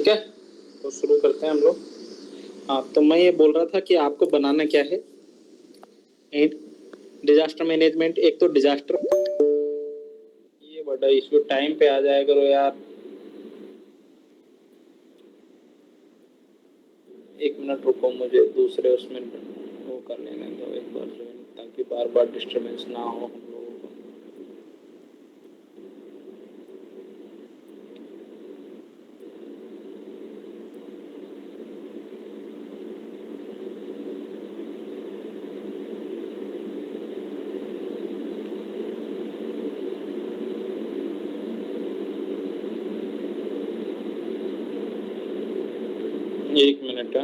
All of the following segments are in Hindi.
ठीक है, तो शुरू करते हैं हम लोग। हाँ, तो मैं ये बोल रहा था कि आपको बनाना क्या है, डिजास्टर मैनेजमेंट। एक तो डिजास्टर, ये बड़ा इश्यू, टाइम पे आ जाया करो यार। एक मिनट रुको, मुझे दूसरे उसमें वो कर लेने दो एक बार, ताकि बार बार डिस्टर्बेंस ना हो हम लोगों को। एक मिनट है।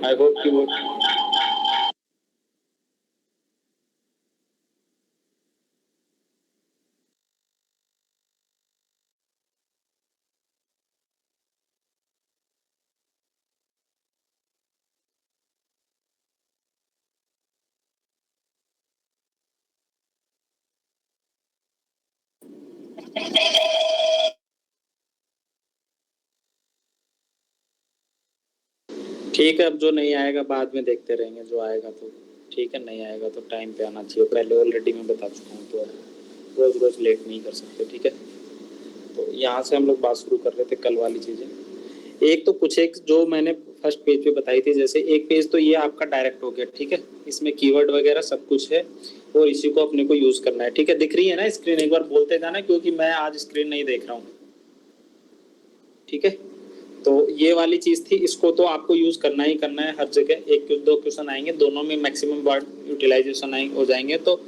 आई होप कि वो ठीक है। अब जो नहीं आएगा बाद में देखते रहेंगे, जो आएगा तो ठीक है, नहीं आएगा तो टाइम पे आना चाहिए। पहले ऑलरेडी मैं बता चुका हूँ, तो रोज रोज लेट नहीं कर सकते, ठीक है। तो यहाँ से हम लोग बात शुरू कर रहे थे कल वाली चीजें। एक तो कुछ एक जो मैंने फर्स्ट पेज पे बताई थी, जैसे एक पेज तो ये आपका डायरेक्ट हो गया, ठीक है। इसमें कीवर्ड वगैरह सब कुछ है और इसी को अपने को यूज करना है, ठीक है। दिख रही है ना स्क्रीन? एक बार बोलते जाना, क्योंकि मैं आज स्क्रीन नहीं देख रहा हूँ, ठीक है। तो ये वाली चीज थी, इसको तो आपको यूज करना ही करना है हर जगह। एक दो क्वेश्चन आएंगे, दोनों में मैक्सिमम वर्ड यूटिलाइजेशन हो जाएंगे। तो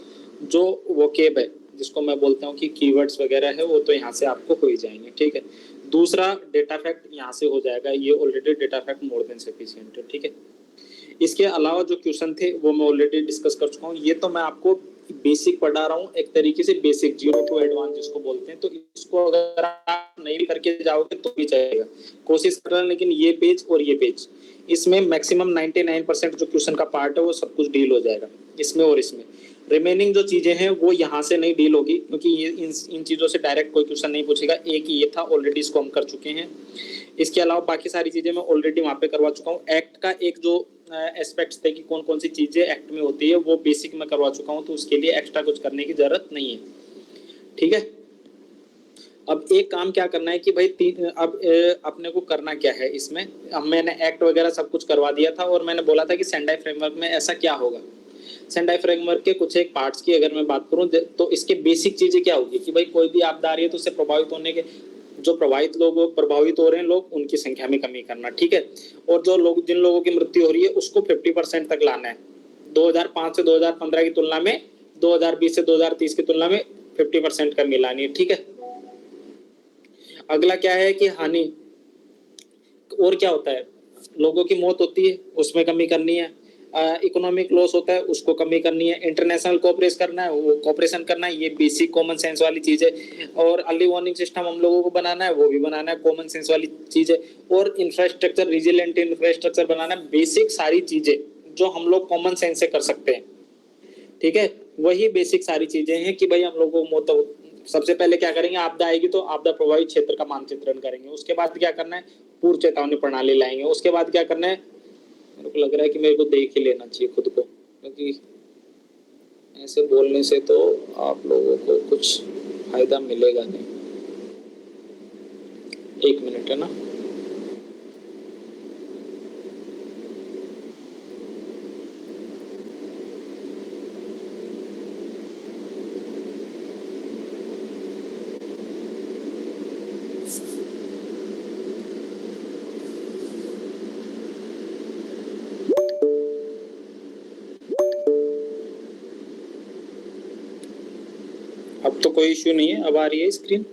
जो वोकेब है, जिसको मैं बोलता हूँ कि कीवर्ड्स वगैरह है, वो तो यहाँ से आपको हो ही जाएंगे, ठीक है। दूसरा, डेटा फैक्ट यहाँ से हो जाएगा, ये already data fact more than sufficient है, ठीक है। इसके अलावा जो क्वेश्चन थे वो मैं ऑलरेडी डिस्कस कर चुका हूँ। ये तो मैं आपको बेसिक पढ़ा रहा हूँ, एक तरीके से बेसिक, जीरो टू एडवांस जिसको बोलते हैं। तो इसको अगर आप नहीं करके जाओगे तो भी चलेगा, कोशिश कर रहे हैं। लेकिन ये पेज और ये पेज, इसमें मैक्सिमम 99% जो क्वेश्चन का पार्ट है वो सब कुछ डील हो जाएगा इसमें। और इसमें रिमेनिंग जो चीजें हैं वो यहाँ से नहीं डील होगी, क्योंकि ये इन चीजों से डायरेक्ट कोई क्वेश्चन नहीं पूछेगा। एक ही ये था, ऑलरेडी इसको हम कर चुके हैं। इसके अलावा बाकी सारी चीजें मैं ऑलरेडी वहां पे करवा चुका हूँ। एक्ट का एक जो एस्पेक्ट्स थे कि कौन कौन सी चीजें एक्ट में होती है, वो बेसिक में करवा चुका हूँ, तो उसके लिए एक्स्ट्रा कुछ करने की जरूरत नहीं है, ठीक है। अब एक काम क्या करना है कि भाई अब अपने को करना क्या है इसमें। अब मैंने एक्ट वगैरह सब कुछ करवा दिया था, और मैंने बोला था कि सेंडाई फ्रेमवर्क में ऐसा क्या होगा। सेंडाई फ्रेमवर्क के कुछ एक पार्ट्स की अगर मैं बात करूं, तो इसके बेसिक चीजें क्या होगी कि भाई कोई भी आपदा आ रही है तो उससे प्रभावित होने के जो प्रभावित हो रहे हैं लोग, उनकी संख्या में कमी करना, ठीक है। और जो लोग, जिन लोगों की मृत्यु हो रही है, उसको 50% तक लाना है। 2005 से 2015 की तुलना में, 2020 से 2030 की तुलना में 50% कमी लानी है, ठीक है। अगला क्या है कि हानि, और क्या होता है, लोगों की मौत होती है उसमें कमी करनी है। इकोनॉमिक लॉस होता है उसको कमी करनी है। इंटरनेशनल कोऑपरेशन करना है, वो कोऑपरेशन करना है, ये बेसिक कॉमन सेंस वाली चीज है। और अर्ली वार्निंग सिस्टम हम लोगों को बनाना है, वो भी बनाना है, कॉमन सेंस वाली चीज है। और इंफ्रास्ट्रक्चर, रिजिलेंट इंफ्रास्ट्रक्चर बनाना है, बेसिक सारी चीजें जो हम लोग कॉमन सेंस से कर सकते हैं, ठीक है। वही बेसिक सारी चीजें हैं कि भाई हम लोगों को सबसे पहले क्या करेंगे, आपदा आएगी तो आपदा प्रभावित क्षेत्र का मानचित्रण करेंगे। उसके बाद क्या करना है, पूर्व चेतावनी प्रणाली लाएंगे। उसके बाद क्या करना है, मेरे को लग रहा है कि मेरे को देख ही लेना चाहिए खुद को, क्योंकि ऐसे बोलने से तो आप लोगों को कुछ फायदा मिलेगा नहीं। एक मिनट है ना। अब तो कोई इश्यू नहीं है, अब आ रही है स्क्रीन।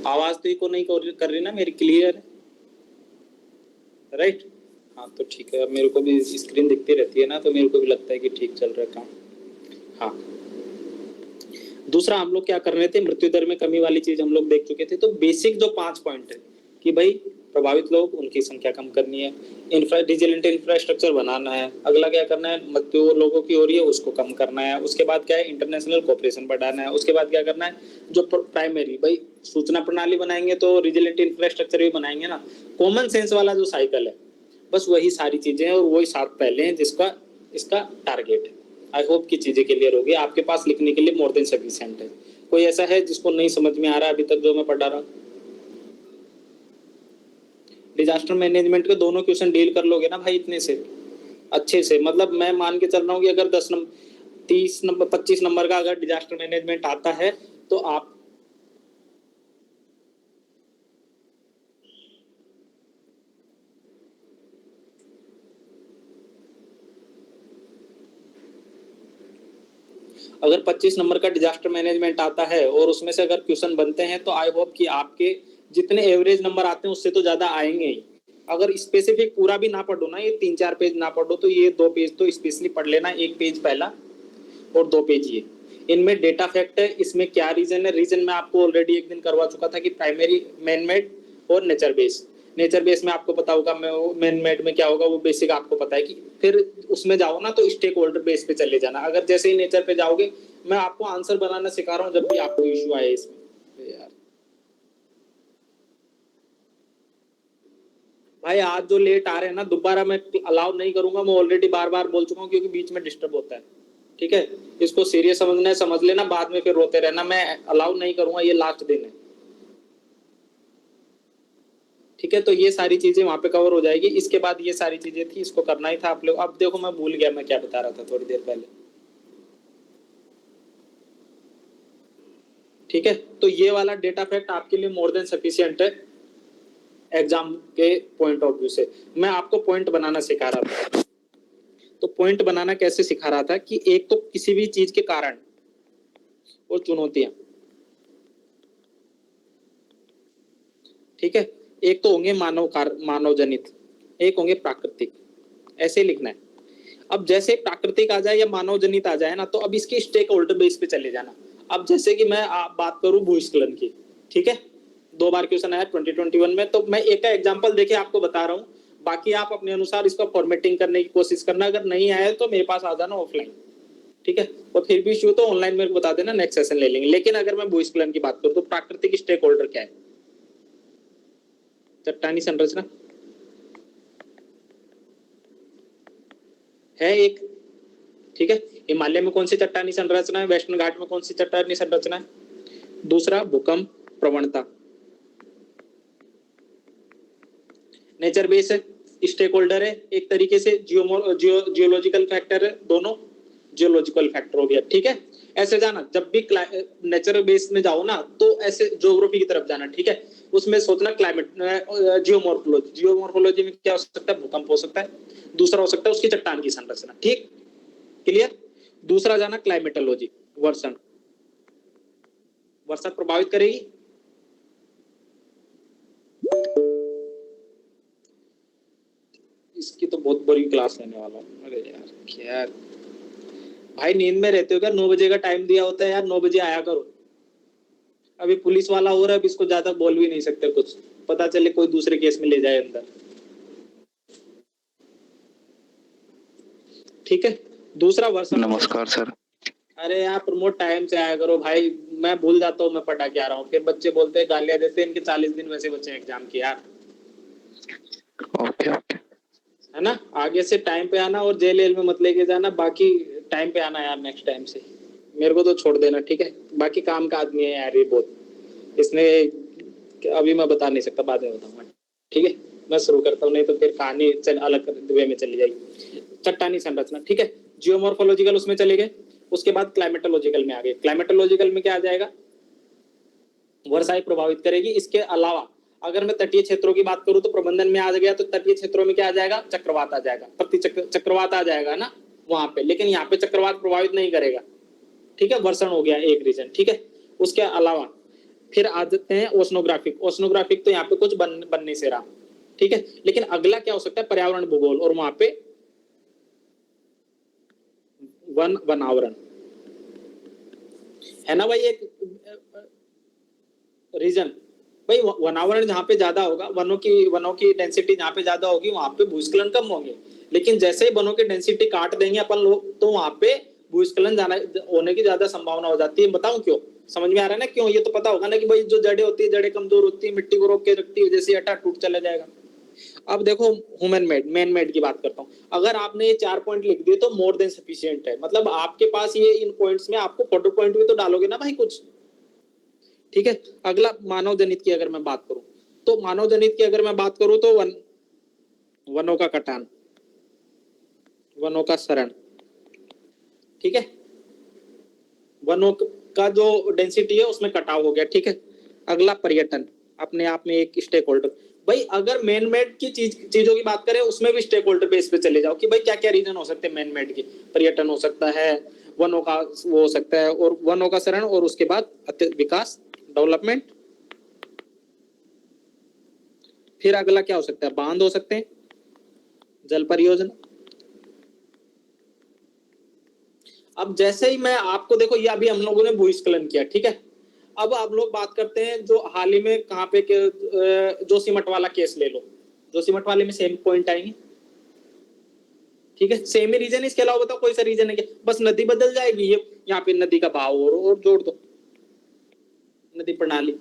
आवाज तो इको नहीं कर रही ना मेरी, क्लियर है, राइट? हाँ तो ठीक है। अब मेरे को भी स्क्रीन दिखती रहती है ना, तो मेरे को भी लगता है कि ठीक चल रहा है काम। हाँ, दूसरा हम लोग क्या कर रहे थे, मृत्यु दर में कमी वाली चीज हम लोग देख चुके थे। तो बेसिक जो 5 पॉइंट है, कि भाई प्रभावित लोग, उनकी संख्या कम करनी है, डिजिटल इंफ्रास्ट्रक्चर बनाना है, अगला क्या करना है, मृत्यु लोगों की हो रही है उसको कम करना है, उसके बाद क्या है, इंटरनेशनल कोऑपरेशन बढ़ाना है, उसके बाद क्या करना है, जो प्राइमरी भाई सूचना प्रणाली बनाएंगे तो डिजिटल इंफ्रास्ट्रक्चर भी बनाएंगे ना, कॉमन सेंस वाला जो साइकिल है, बस वही सारी चीजें हैं और वही 7 पहले हैं जिसका इसका टारगेट है। आई होप की चीजें क्लियर होगी आपके पास, लिखने के लिए मोर देन सफिशिएंट है। कोई ऐसा है जिसको नहीं समझ में आ रहा अभी तक जो मैं पढ़ा रहा हूँ? डिजास्टर मैनेजमेंट के दोनों क्वेश्चन डील कर लोगे ना भाई इतने से अच्छे से, मतलब मैं मान के चल रहा हूँ कि अगर 10 नंबर 30 नंबर 25 नंबर का अगर डिजास्टर मैनेजमेंट आता है तो आप अगर 25 नंबर का डिजास्टर मैनेजमेंट आता है और उसमें से अगर क्वेश्चन बनते हैं तो आई होप कि आपके जितने एवरेज नंबर आते हैं उससे तो ज्यादा आएंगे ही। अगर स्पेसिफिक पूरा भी ना पढ़ो ना, ये 3-4 पेज ना पढ़ो तो ये 2 पेज तो स्पेशली पढ़ लेना, 1 पेज पहला और 2 पेज ये। इनमें डेटा फैक्ट है, इसमें क्या रीजन है, रीजन मैं आपको ऑलरेडी एक दिन करवा चुका था कि प्राइमरी, मैन मेड और नेचर बेस। नेचर बेस में आपको पता होगा, मैन मेड में क्या होगा वो बेसिक आपको पता है कि फिर उसमें जाओ ना तो स्टेक होल्डर बेस पे चले जाना। अगर जैसे ही नेचर पे जाओगे, मैं आपको आंसर बनाना सिखा रहा हूँ जब भी आपको इश्यू आए इसमें। यार भाई आज जो लेट आ रहे हैं ना, दोबारा मैं अलाउ नहीं करूंगा, मैं ऑलरेडी बार बार बोल चुका हूँ क्योंकि बीच में डिस्टर्ब होता है। ठीक है, इसको सीरियस समझना है समझ लेना, बाद में फिर रोते रहना, मैं अलाउ नहीं करूंगा, ये लास्ट दिन है। ठीक है, तो ये सारी चीजें वहां पे कवर हो जाएगी। इसके बाद ये सारी चीजें थी, इसको करना ही था आप लोग। अब देखो मैं भूल गया मैं क्या बता रहा था थोड़ी देर पहले। ठीक है, तो ये वाला डेटा फैक्ट आपके लिए मोर देन सफिशियंट है एग्जाम के पॉइंट ऑफ व्यू से। मैं आपको पॉइंट बनाना सिखा रहा था। तो पॉइंट बनाना कैसे सिखा रहा था कि एक तो किसी भी चीज के कारण और चुनौतियां, ठीक है, एक तो होंगे मानव जनित, एक होंगे प्राकृतिक, ऐसे लिखना है। अब जैसे प्राकृतिक आ जाए या मानव जनित आ जाए ना, तो अब इसके स्टेक होल्डर बेस पे चले जाना। अब जैसे कि मैं बात करूं भूस्खलन की, ठीक है, 2 बार क्वेश्चन आया 2021 में, तो मैं एक का एग्जांपल देके आपको बता रहा हूं, बाकी आप अपने अनुसार इसका फॉर्मेटिंग करने की कोशिश करना। अगर नहीं आया तो मेरे पास आ जाना ऑफलाइन, ठीक है, और फिर भी इश्यू तो ऑनलाइन मेरे को बता देना, नेक्स्ट सेशन ले लेंगे। लेकिन अगर मैं भूस्खलन की बात करूं तो प्राकृतिक स्टेक होल्डर क्या है? चट्टानी संरचना है एक, ठीक है, हिमालय में कौन सी चट्टानी संरचना है, वेस्टर्न घाट में कौन सी चट्टानी संरचना है। दूसरा भूकंप प्रवणता, नेचर बेस है, स्टेक होल्डर है एक तरीके से, जियोलॉजिकल फैक्टर है, दोनों जियोलॉजिकल फैक्टर हो गया। ठीक है, ऐसे जाना जब भी नेचर बेस में जाओ ना तो ऐसे ज्योग्राफी की तरफ जाना। ठीक है, उसमें सोचना क्लाइमेट, जियोमॉर्फोलॉजी, जियोमॉर्फोलॉजी में क्या हो सकता है, भूकंप हो सकता है, दूसरा हो सकता है उसकी चट्टान की संरचना। ठीक, क्लियर। दूसरा जाना क्लाइमेटोलॉजी, वर्षण, वर्षा प्रभावित करेगी। इसकी तो बहुत बड़ी क्लास लेने वाला हूँ। अरे यार क्या भाई, नींद में रहते हो क्या? 9 बजे का टाइम दिया होता है यार, 9 बजे आया करो। अभी पुलिस वाला हो रहा है, अब इसको ज्यादा बोल भी नहीं सकते, कुछ पता चले कोई दूसरे केस में ले जाए अंदर। ठीक है, दूसरा वर्षन। नमस्कार सर। अरे यार प्रमोट टाइम से आया करो भाई, मैं भूल जाता हूँ मैं पढ़ा के आ रहा हूँ, फिर बच्चे बोलते हैं, गालियां देते हैं, इनके 40 दिन वैसे बचे एग्जाम के यार। ओके ओके, है ना, आगे से टाइम पे आना और जेल एल में मत लेके जाना, बाकी टाइम पे आना यार नेक्स्ट टाइम से। मेरे को तो छोड़ देना, ठीक है, बाकी काम का आदमी है यार ये बहुत, इसने अभी मैं बता नहीं सकता, बाद में बताऊंगा। ठीक है, मैं शुरू करता हूँ, नहीं तो फिर कहानी अलग वे में चली जाएगी। चट्टानी संरचना, ठीक है, जियोमॉर्फोलॉजिकल उसमें चले गए। उसके बाद क्लाइमेटोलॉजिकल में आ गए। क्लाइमेटोलॉजिकल में क्या आ जाएगा, वर्षाएं प्रभावित करेगी। इसके अलावा अगर मैं तटीय क्षेत्रों की बात करूं तो प्रबंधन में आ गया, तो तटीय क्षेत्रों में क्या आ जाएगा, चक्रवात आ जाएगा, चक्रवात आ जाएगा ना वहां पे, लेकिन यहाँ पे चक्रवात प्रभावित नहीं करेगा। ठीक है, वर्षण हो गया एक रीजन। ठीक है, उसके अलावा फिर आ जाते हैं ओशनोग्राफिक। ओशनोग्राफिक तो यहाँ पे कुछ बनने से रहा। ठीक है, लेकिन अगला क्या हो सकता है, पर्यावरण भूगोल, और वहां पे वनावरण है ना भाई, एक रीजन। भाई वनावरण जहाँ पे ज्यादा होगा, वनों की डेंसिटी जहाँ पे ज्यादा होगी वहां पे भूस्खलन कम होंगे, लेकिन जैसे ही वनों की डेंसिटी काट देंगे अपन लोग तो वहां पे भूस्खलन जाना होने की ज्यादा संभावना हो जाती है। बताऊं क्यों? समझ में आ रहा है ना क्यों? ये तो पता होगा ना कि भाई जो जड़ें होती है, जड़ें कमजोर होती है, मिट्टी को रोक के रखती है, जैसे अटा टूट चला जाएगा। अब देखो ह्यूमन मेड, मैन मेड की बात करता हूँ। अगर आपने ये 4 पॉइंट लिख दिए तो मोर देन सफिशिएंट है। मतलब आपके पास ये इन पॉइंट्स में आपको कॉन्टर पॉइंट भी तो डालोगे ना भाई कुछ, ठीक है। अगला मानव जनित की अगर मैं बात करूं, तो मानव जनित की अगर मैं बात करूं तो वनों का कटान, वनों का शरण, ठीक है। वनों का जो डेंसिटी है उसमें कटाव हो गया, ठीक है। अगला पर्यटन, अपने आप में एक स्टेक होल्डर। भाई अगर मैन मेड की चीजों की बात करें उसमें भी स्टेक होल्डर बेस पे चले जाओ कि भाई क्या क्या रीजन हो सकते हैं मैन मेड के। पर्यटन हो सकता है, वनों का वो हो सकता है, और वनों का शरण, और उसके बाद विकास, डेवलपमेंट। फिर अगला क्या हो सकता है? बांध हो सकते हैं, जल परियोजना। अब जैसे ही मैं आपको, देखो ये अभी हम लोगों ने भूस्खलन किया, ठीक है। अब आप लोग बात करते हैं जो हाल ही में कहाँ पे जोशीमठ वाला केस ले लो। जोशीमठ वाले में सेम पॉइंट आएंगे, ठीक है। सेम ही रीजन, इसके अलावा बताओ कोई सा रीजन है क्या? बस नदी बदल जाएगी, ये यहाँ पे नदी का बहाव और जोड़ दो, नदी प्रणाली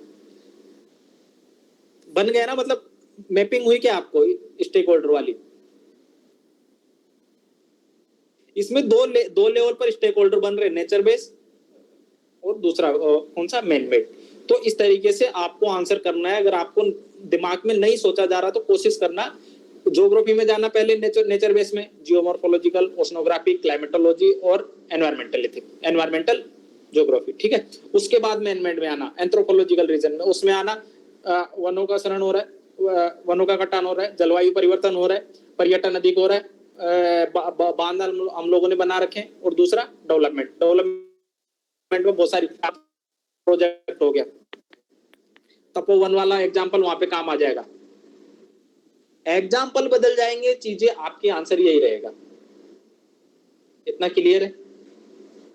बन गया ना। मतलब मैपिंग हुई क्या आपको स्टेक होल्डर वाली? इसमें दो लेवल पर स्टेक होल्डर बन रहे, नेचर बेस और दूसरा कौन सा? Man made. तो इस तरीके से आपको आंसर करना है। अगर आपको दिमाग में नहीं सोचा जा रहा तो कोशिश करना ज्योग्राफी में जाना पहले, नेचर बेस में जियोमॉर्फोलॉजिकल, ओशनोग्राफी, क्लाइमेटोलॉजी और एनवायरमेंटल एथिक्स, एनवायरमेंटल ज्योग्राफी, ठीक है। उसके बाद मैन मेड में आना, एंथ्रोपोलॉजिकल रीजन में, उसमें आना वनों का शरण हो रहा है, वनों का कटान हो रहा है, जलवायु परिवर्तन हो रहा है, पर्यटन अधिक हो रहा है, बांध हम लोगों ने बना रखे हैं, और दूसरा डेवलपमेंट में बहुत सारी प्रोजेक्ट हो गया। तपोवन वाला एग्जाम्पल वहां पे काम आ जाएगा। एग्जाम्पल बदल जाएंगे, चीजें आपके आंसर यही रहेगा। इतना क्लियर है?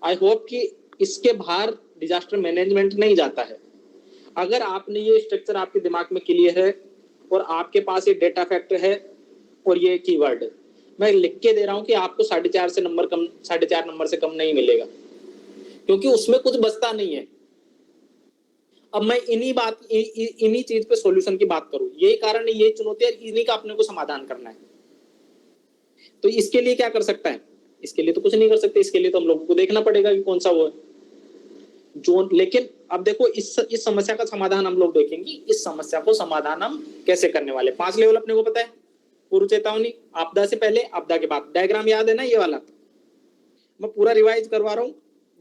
आई होप कि इसके बाहर डिजास्टर मैनेजमेंट नहीं जाता है। अगर आपने ये स्ट्रक्चर आपके दिमाग में क्लियर है और आपके पास ये डेटा फैक्टर है और ये कीवर्ड है, मैं लिख के दे रहा हूं कि आपको 4.5 से नंबर कम, 4.5 नंबर से कम नहीं मिलेगा, क्योंकि उसमें कुछ बचता नहीं है। अब मैं इन्हीं चीज पे सॉल्यूशन की बात करूं, यही कारण है, यही चुनौती है, इन्हीं का अपने को समाधान करना है। तो इसके लिए क्या कर सकता है? इसके लिए तो कुछ नहीं कर सकते, इसके लिए तो हम लोगों को देखना पड़ेगा कि कौन सा वो है जोन। लेकिन अब देखो इस समस्या का समाधान हम लोग देखेंगे। इस समस्या को समाधान हम कैसे करने वाले? 5 लेवल अपने को पता है। पूर्व चेतावनी, आपदा से पहले, आपदा के बाद। डायग्राम याद है ना ये वाला? मैं पूरा रिवाइज करवा रहा हूँ,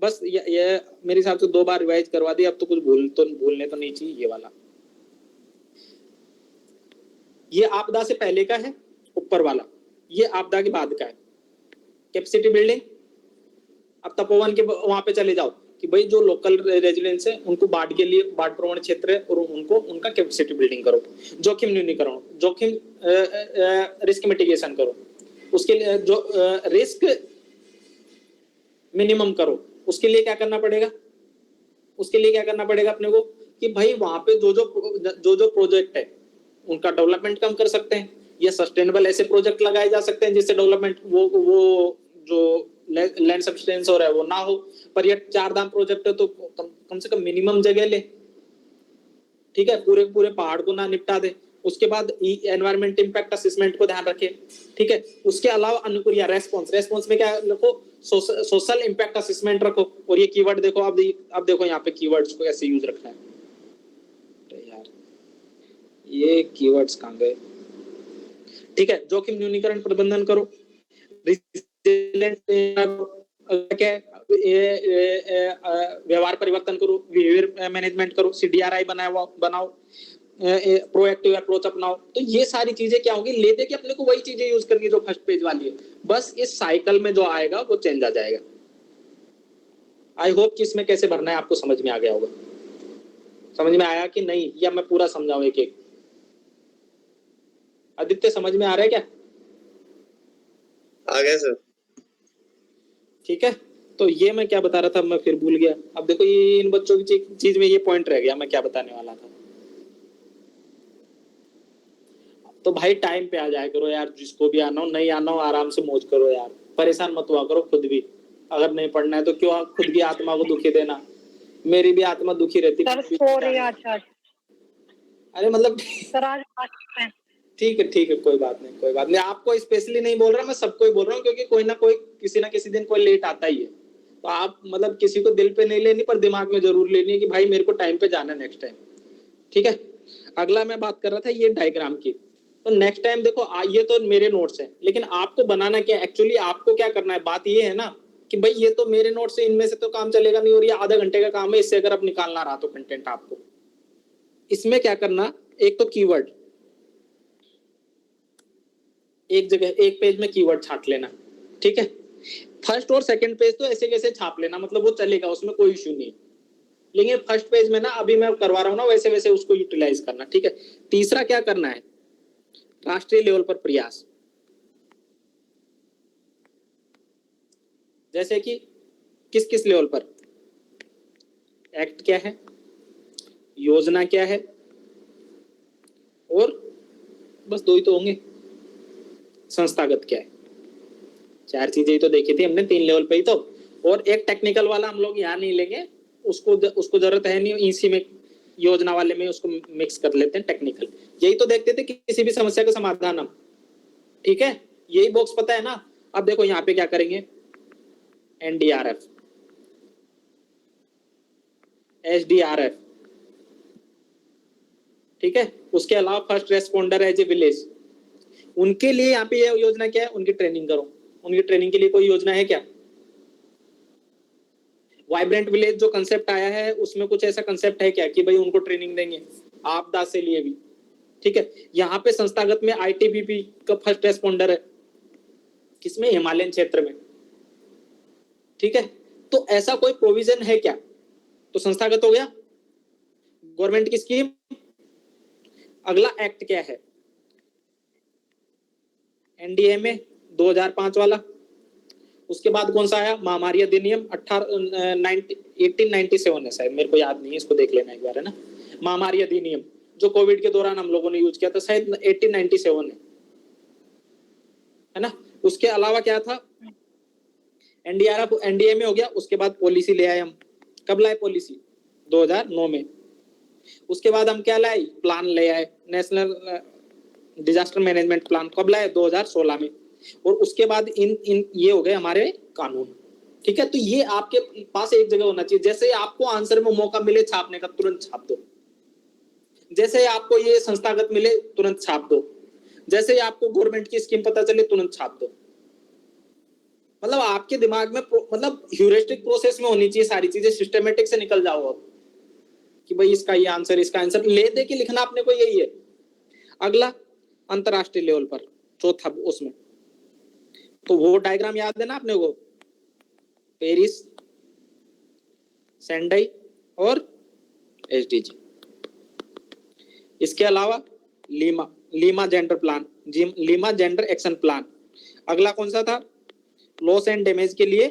बस ये मेरे हिसाब से 2 बार रिवाइज करवा दिया, अब तो कुछ भूलने तो नहीं चाहिए। ये वाला, ये आपदा से पहले का है, ऊपर वाला ये आपदा के बाद का है, कैपेसिटी बिल्डिंग। अब तपोवन के वहां पे चले जाओ कि भाई जो लोकल रेजिडेंट्स है उनको बाढ़ के लिए, बाढ़ प्रवण क्षेत्र है, और उनको उनका कैपेसिटी बिल्डिंग करो, जोखिम न्यूनीकरण, जोखिम रिस्क मिटिगेशन करो, उसके लिए जो रिस्क मिनिमम करो। उसके लिए क्या करना पड़ेगा? उसके लिए क्या करना पड़ेगा अपने को कि भाई वहां पे जो प्रोजेक्ट है उनका डेवलपमेंट कम कर सकते हैं, या सस्टेनेबल ऐसे प्रोजेक्ट लगाए जा सकते हैं जिससे डेवलपमेंट वो जो लैंड सब्सटेंस हो रहा है वो ना हो। पर ये 4 धाम प्रोजेक्ट है तो कम से कम मिनिमम जगह ले, ठीक है। पूरे पूरे पहाड़ को ना निपटा दे। उसके बाद एनवायरमेंट इम्पैक्ट असेसमेंट को ध्यान रखे, ठीक है। उसके अलावा अनुक्रिया, रेस्पॉन्स में क्या रखो? सोशल इम्पैक्ट असेसमेंट रखो। और ये कीवर्ड देखो, अब देखो यहाँ पे कीवर्ड्स को कैसे यूज रखना है। यार ये कीवर्ड्स कहाँ गए? ठीक है, जोखिम न्यूनीकरण प्रबंधन करो, क्या व्यवहार परिवर्तन करो, बिहेवियर मैनेजमेंट करो, CDRI बनाओ, प्रोएक्टिव अप्रोच अपनाओ। तो ये सारी चीजें क्या होगी? लेते कि अपने को वही चीजें यूज करनी जो फर्स्ट पेज वाली है, बस इस साइकिल में जो आएगा वो चेंज आ जाएगा। आई होप कि इसमें कैसे भरना है आपको समझ में आ गया होगा। समझ में आया कि नहीं, या मैं पूरा समझाऊं एक एक? आदित्य समझ में आ रहा है क्या? आ गया सर। ठीक है, तो ये मैं क्या बता रहा था, मैं फिर भूल गया। अब देखो ये इन बच्चों की चीज में ये पॉइंट रह गया, मैं क्या बताने वाला था। तो भाई टाइम पे आ जाया करो यार, जिसको भी आना हो, नहीं आना हो आराम से मौज करो यार, परेशान मत हुआ करो खुद भी। अगर नहीं पढ़ना है तो क्यों खुद की आत्मा को दुखी देना, मेरी भी आत्मा दुखी रहती सर सॉरी। अच्छा अरे मतलब सर आज ठीक है कोई बात नहीं, कोई बात नहीं, आपको स्पेशली नहीं बोल रहा, मैं सबको ही बोल रहा हूँ, क्योंकि कोई ना कोई किसी ना किसी दिन कोई लेट आता ही है। तो आप मतलब किसी को दिल पे नहीं लेनी, पर दिमाग में जरूर लेनी है कि भाई मेरे को टाइम पे जाना है नेक्स्ट टाइम। ठीक है, अगला मैं बात कर रहा था ये डायग्राम की। तो नेक्स्ट टाइम देखो ये तो मेरे नोट्स हैं, लेकिन आपको बनाना क्या, एक्चुअली आपको क्या करना है, बात ये है ना कि भाई ये तो मेरे नोट्स से, इनमें से तो काम चलेगा नहीं, और ये आधा घंटे का काम है, इससे अगर आप निकालना रहा तो कंटेंट आपको, इसमें क्या करना, एक तो कीवर्ड, एक जगह एक पेज में कीवर्ड छाट लेना। ठीक है, फर्स्ट और सेकंड पेज तो ऐसे कैसे छाप लेना, मतलब वो चलेगा, उसमें कोई इश्यू नहीं, लेकिन फर्स्ट पेज में ना अभी मैं करवा रहा हूं ना, वैसे वैसे उसको यूटिलाइज करना। ठीक है, तीसरा क्या करना है, राष्ट्रीय लेवल पर प्रयास, जैसे कि किस किस लेवल पर, एक्ट क्या है, योजना क्या है, और बस दो ही तो होंगे, संस्थागत क्या है। चार चीजें ही तो देखी थी हमने, 3 लेवल पे ही तो, और एक टेक्निकल वाला हम लोग यहाँ नहीं लेंगे, उसको जरूरत है नहीं, इसी में योजना वाले में उसको मिक्स कर लेते हैं, टेक्निकल। यही तो देखते थे कि किसी भी समस्या का समाधान हम, ठीक है, यही बॉक्स पता है ना। अब देखो यहाँ पे क्या करेंगे, एनडीआरएफ, एसडीआरएफ, ठीक है, उसके अलावा first responder as a village, उनके लिए यहाँ पे ये योजना क्या है, उनकी ट्रेनिंग करो। उनकी ट्रेनिंग के लिए कोई योजना है क्या, वाइब्रेंट विलेज जो कंसेप्ट आया है उसमें कुछ ऐसा कंसेप्ट है क्या कि भाई उनको ट्रेनिंग देंगे आपदा से लिए भी। ठीक है, यहाँ पे संस्थागत में आईटीबीपी का फर्स्ट रेस्पॉन्डर है, किसमें, हिमालयन क्षेत्र में। ठीक है, तो ऐसा कोई प्रोविजन है क्या, तो संस्थागत हो गया, गवर्नमेंट की स्कीम। अगला एक्ट क्या है, एनडीए में 2005 वाला। उसके बाद कौन सा आया, महामारी अधिनियम 1897 है शायद, मेरे को याद नहीं है, इसको देख लेना एक बार, है ना। महामारी अधिनियम जो कोविड के दौरान हम लोगों ने यूज किया था, शायद 1897 है ना। उसके अलावा क्या था, एनडीआरएफ एनडीए में हो गया। उसके बाद पॉलिसी ले आए हम, कब लाए पॉलिसी, 2009 में। उसके बाद हम क्या लाए, प्लान ले आए, नेशनल डिजास्टर मैनेजमेंट प्लान, कब लाए, 2016 में। और उसके बाद इन इन ये हो गए हमारे कानून। ठीक है, तो ये आपके पास एक जगह होना चाहिए, जैसे आपको आंसर में मौका मिले छापने का तुरंत छाप दो, जैसे आपको ये संस्थागत मिले तुरंत छाप दो, जैसे आपको गवर्नमेंट की स्कीम पता चले तुरंत छाप दो। मतलब आपके दिमाग में मतलब ह्यूरिस्टिक प्रोसेस में होनी चाहिए सारी चीजें, सिस्टमेटिक से निकल जाओ अब कि भाई इसका ये आंसर, इसका आंसर ले दे के लिखना अपने को, यही है। अगला अंतरराष्ट्रीय लेवल पर चौथा उसमें, तो वो डायग्राम याद है ना अपने को, पेरिस, सेंडाई और एसडीजी। इसके अलावा Lima gender plan, Lima gender action plan. अगला कौन सा था, लॉस एंड डैमेज के लिए